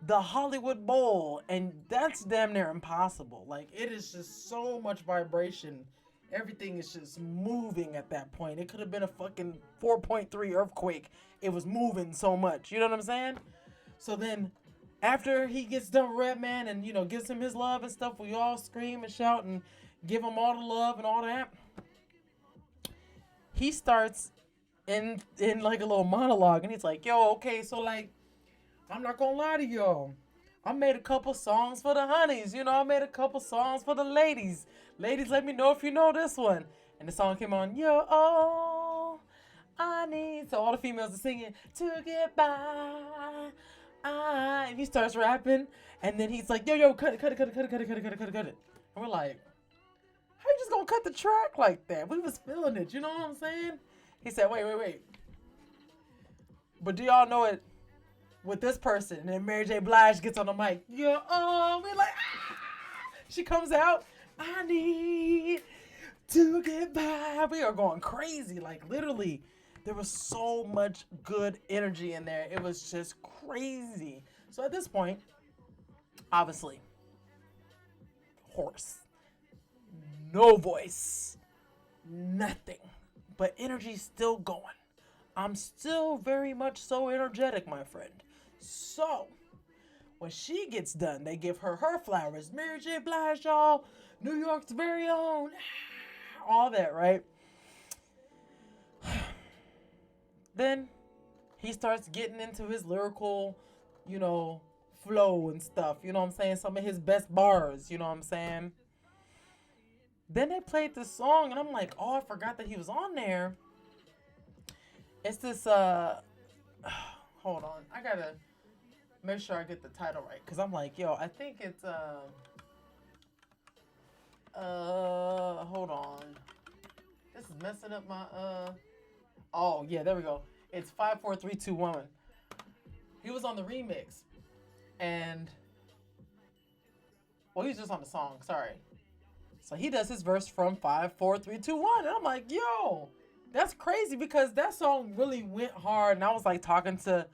the Hollywood Bowl, and that's damn near impossible. Like, it is just so much vibration. Everything is just moving at that point. It could have been a fucking 4.3 earthquake. It was moving so much. You know what I'm saying? So then, after he gets done with Redman and, you know, gives him his love and stuff, we all scream and shout and give him all the love and all that. He starts in like a little monologue, and he's like, yo, okay, so, like, I'm not gonna lie to y'all. I made a couple songs for the honeys. You know, I made a couple songs for the ladies. Ladies, let me know if you know this one. And the song came on, you're all I need. So all the females are singing, to get by. And he starts rapping, and then he's like, yo, cut it. And we're like, how you just gonna cut the track like that? We was feeling it, you know what I'm saying? He said, wait. But do y'all know it with this person? And then Mary J. Blige gets on the mic. Yo, we're like, she comes out, I need to get by. We are going crazy, like literally. There was so much good energy in there. It was just crazy. So at this point, obviously, hoarse. No voice. Nothing. But energy's still going. I'm still very much so energetic, my friend. So, when she gets done, they give her flowers. Mary J. Blige, y'all. New York's very own. All that, right? Then he starts getting into his lyrical, you know, flow and stuff. You know what I'm saying? Some of his best bars. You know what I'm saying? Then they played this song, and I'm like, oh, I forgot that he was on there. It's this, hold on. I gotta make sure I get the title right. Because I'm like, yo, I think it's, hold on. This is messing up my, oh, yeah, there we go. It's 5, 4, 3, 2, 1. He was on the remix. And, well, he's just on the song. Sorry. So he does his verse from 5, 4, 3, 2, 1. And I'm like, yo, that's crazy because that song really went hard. And I was like talking to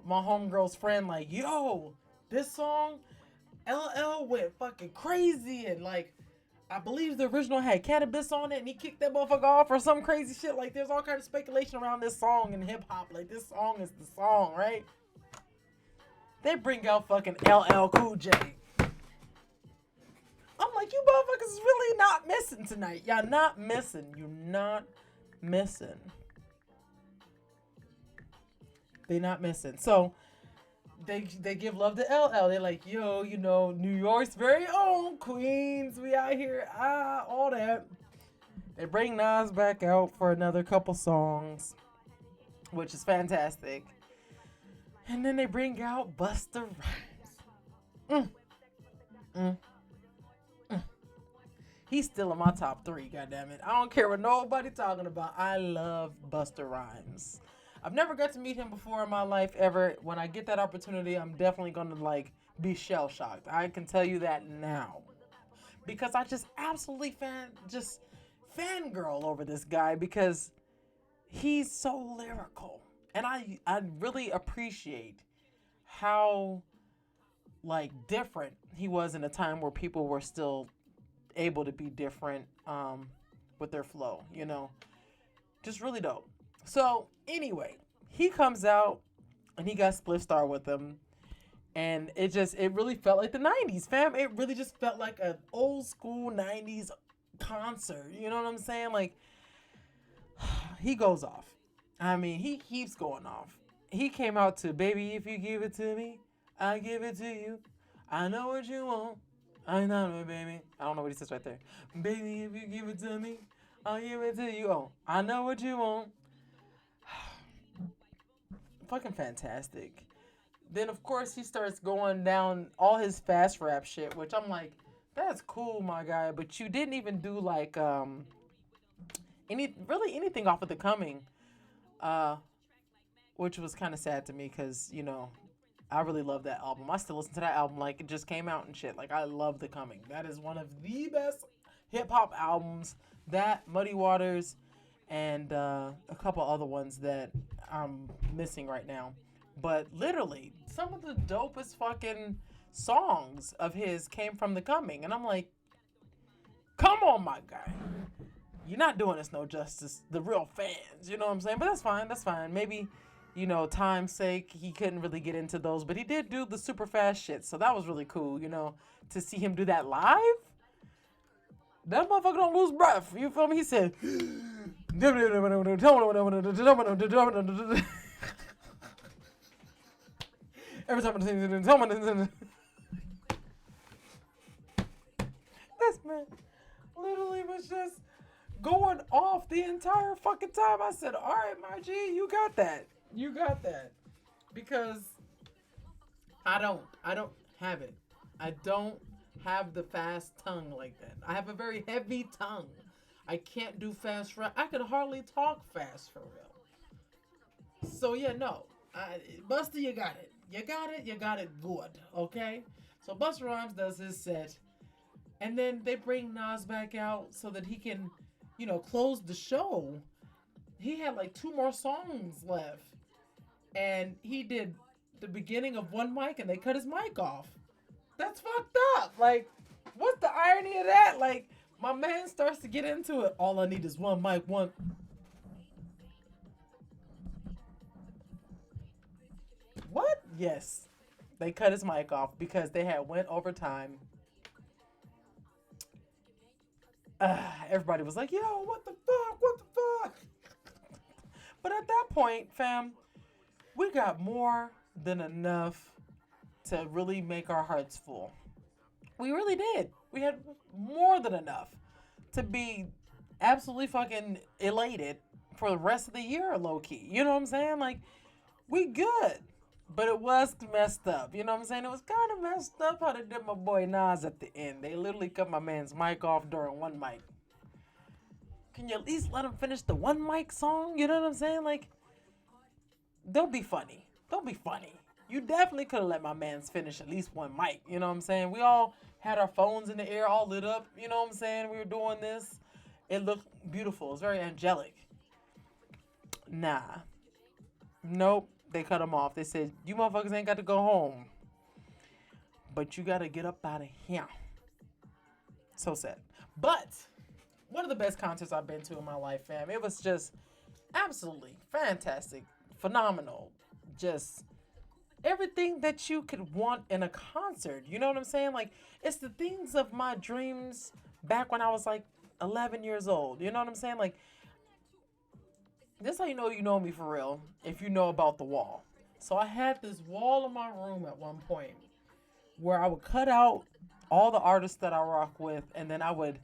my homegirl's friend, like, yo, this song, LL went fucking crazy. And like, I believe the original had cannabis on it, and he kicked that motherfucker off or some crazy shit. Like, there's all kind of speculation around this song in hip hop. Like, this song is the song, right? They bring out fucking LL Cool J. I'm like, you motherfuckers is really not missing tonight. Y'all not missing. You not missing. They not missing. So, they give love to LL. They're like, yo, you know, New York's very own Queens. We out here, all that. They bring Nas back out for another couple songs, which is fantastic. And then they bring out Busta Rhymes. He's still in my top 3, goddammit. I don't care what nobody talking about. I love Busta Rhymes. I've never got to meet him before in my life ever. When I get that opportunity, I'm definitely gonna like be shell shocked. I can tell you that now. Because I just absolutely fangirl over this guy because he's so lyrical. And I really appreciate how like different he was in a time where people were still able to be different with their flow, you know. Just really dope. So anyway, he comes out and he got Spliff Star with him. And it really felt like the 90s, fam. It really just felt like an old school 90s concert. You know what I'm saying? Like, he goes off. I mean, he keeps going off. He came out to Baby, If You Give It To Me, I Give It To You. I know what you want. I know it, baby. I don't know what he says right there. Baby, if you give it to me, I'll give it to you. Oh, I know what you want. Fucking fantastic. Then, of course, he starts going down all his fast rap shit, which I'm like, that's cool, my guy. But you didn't even do, like, anything off of The Coming, which was kind of sad to me because, you know, I really love that album. I still listen to that album like it just came out and shit. Like, I love The Coming. That is one of the best hip-hop albums. That, Muddy Waters, and a couple other ones that I'm missing right now. But literally, some of the dopest fucking songs of his came from The Coming. And I'm like, come on, my guy. You're not doing us no justice. The real fans, you know what I'm saying? But that's fine. That's fine. Maybe, you know, time's sake, he couldn't really get into those. But he did do the super fast shit. So that was really cool, you know, to see him do that live. That motherfucker don't lose breath. You feel me? He said, every time this man literally was just going off the entire fucking time. I said, all right, my G, you got that. You got that. Because I don't have it. I don't have the fast tongue like that. I have a very heavy tongue. I can't do fast rap. I could hardly talk fast for real. So yeah, no. Busta, you got it. You got it good, okay? So Busta Rhymes does his set, and then they bring Nas back out so that he can, you know, close the show. He had like 2 more songs left, and he did the beginning of one mic, and they cut his mic off. That's fucked up. Like, what's the irony of that? Like, my man starts to get into it. All I need is one mic, one. What? Yes. They cut his mic off because they had went over time. Everybody was like, yo, what the fuck? What the fuck? But at that point, fam, we got more than enough to really make our hearts full. We really did. We had more than enough to be absolutely fucking elated for the rest of the year, low-key. You know what I'm saying? Like, we good. But it was messed up. You know what I'm saying? It was kind of messed up how they did my boy Nas at the end. They literally cut my man's mic off during one mic. Can you at least let him finish the one mic song? You know what I'm saying? Like, don't be funny. Don't be funny. You definitely could have let my man's finish at least one mic. You know what I'm saying? We all had our phones in the air all lit up. You know what I'm saying? We were doing this. It looked beautiful. It was very angelic. Nah. Nope. They cut him off. They said, you motherfuckers ain't got to go home. But you got to get up out of here. So sad. But one of the best concerts I've been to in my life, fam. It was just absolutely fantastic. Phenomenal. Just everything that you could want in a concert. You know what I'm saying? Like, it's the things of my dreams back when I was like 11 years old. You know what I'm saying? Like, this is how you know me for real, if you know about the wall. So I had this wall in my room at one point where I would cut out all the artists that I rock with, and then I would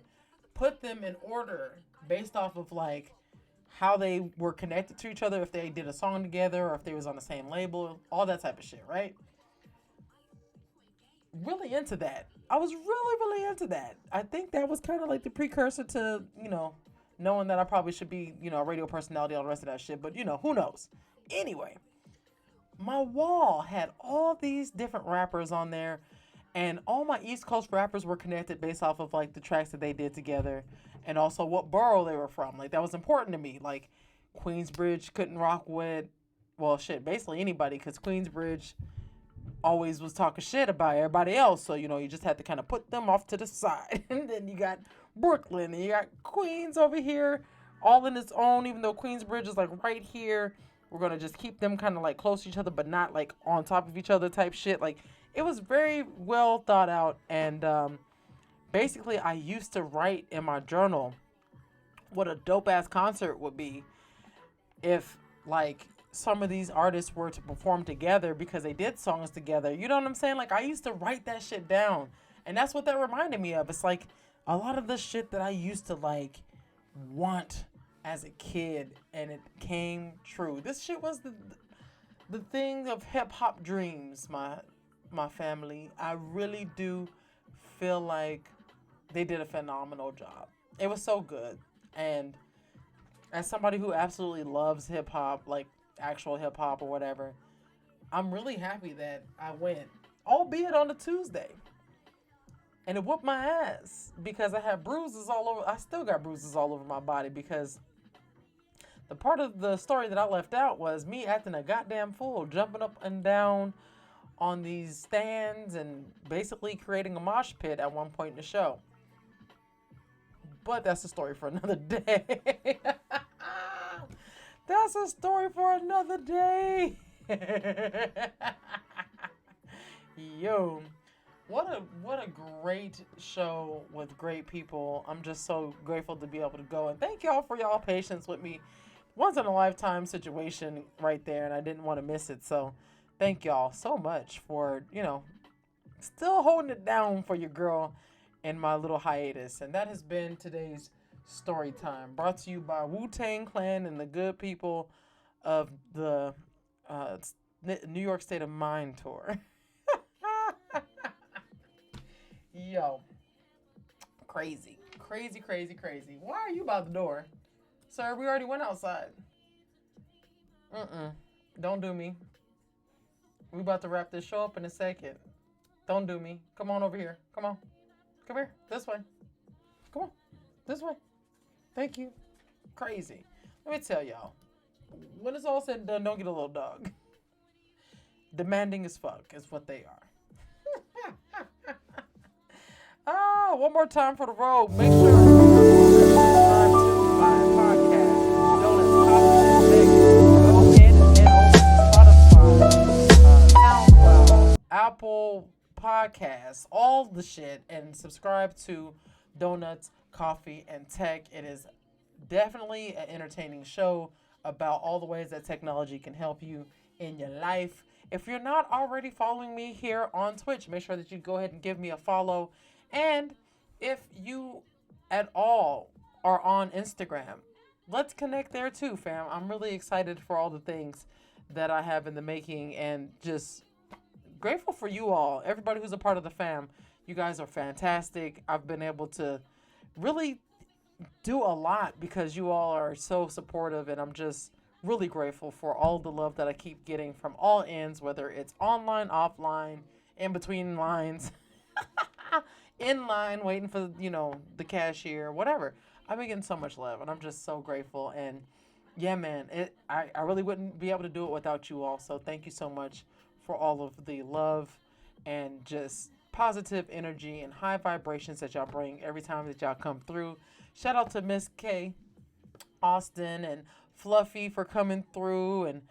put them in order based off of like how they were connected to each other, if they did a song together or if they was on the same label, all that type of shit, right? Really into that. I was really, really into that. I think that was kind of like the precursor to, knowing that I probably should be, a radio personality, all the rest of that shit. But, who knows? Anyway, my wall had all these different rappers on there. And all my East Coast rappers were connected based off of, like, the tracks that they did together. And also what borough they were from. Like, that was important to me. Like, Queensbridge couldn't rock with, well, shit, basically anybody. Because Queensbridge always was talking shit about everybody else. So, you just had to kind of put them off to the side. And then you got Brooklyn and you got Queens over here all in its own, even though Queensbridge is like right here. We're going to just keep them kind of like close to each other, but not like on top of each other type shit. Like, it was very well thought out. And basically, I used to write in my journal what a dope ass concert would be if like some of these artists were to perform together because they did songs together. You know what I'm saying? Like, I used to write that shit down. And that's what that reminded me of. It's like a lot of the shit that I used to like want as a kid, and it came true. This shit was the thing of hip hop dreams, my family. I really do feel like they did a phenomenal job. It was so good. And as somebody who absolutely loves hip hop, like actual hip hop or whatever, I'm really happy that I went, albeit on a Tuesday. And it whooped my ass because I had bruises all over. I still got bruises all over my body because the part of the story that I left out was me acting a goddamn fool, jumping up and down on these stands and basically creating a mosh pit at one point in the show. But that's a story for another day. That's a story for another day. Yo. What a great show with great people. I'm just so grateful to be able to go. And thank y'all for y'all patience with me. Once in a lifetime situation right there, and I didn't want to miss it. So thank y'all so much for, still holding it down for your girl in my little hiatus. And that has been today's story time, brought to you by WuTang Clan and the good people of the New York State of Mind tour. Yo, crazy. Why are you by the door? Sir, we already went outside. Don't do me. We about to wrap this show up in a second. Don't do me. Come on over here. Come on. Come here. This way. Come on. This way. Thank you. Crazy. Let me tell y'all. When it's all said and done, don't get a little dog. Demanding as fuck is what they are. One more time for the road. Make sure you subscribe to my podcast. Go ahead and head over to Spotify, SoundCloud, Apple Podcasts, all the shit, and subscribe to Donuts, Coffee, and Tech. It is definitely an entertaining show about all the ways that technology can help you in your life. If you're not already following me here on Twitch, make sure that you go ahead and give me a follow. And if you at all are on Instagram, let's connect there too, fam. I'm really excited for all the things that I have in the making and just grateful for you all. Everybody who's a part of the fam, you guys are fantastic. I've been able to really do a lot because you all are so supportive, and I'm just really grateful for all the love that I keep getting from all ends, whether it's online, offline, in between lines. In line waiting for the cashier, whatever. I've been getting so much love, and I'm just so grateful. And yeah, man, I really wouldn't be able to do it without you all. So thank you so much for all of the love and just positive energy and high vibrations that y'all bring every time that y'all come through. Shout out to Miss K, Austin, and Fluffy for coming through, and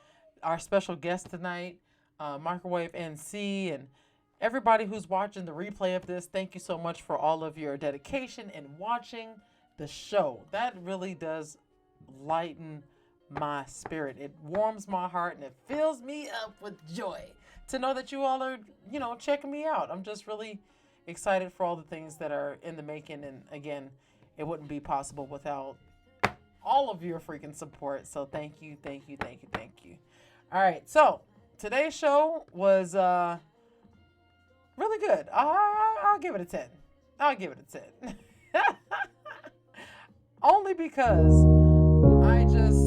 our special guest tonight, MicrowaveNC, and everybody who's watching the replay of this. Thank you so much for all of your dedication and watching the show. That really does lighten my spirit. It warms my heart and it fills me up with joy to know that you all are, checking me out. I'm just really excited for all the things that are in the making. And again, it wouldn't be possible without all of your freaking support. So thank you. All right. So today's show was, really good. I I'll give it a 10. I'll give it a 10. Only because I just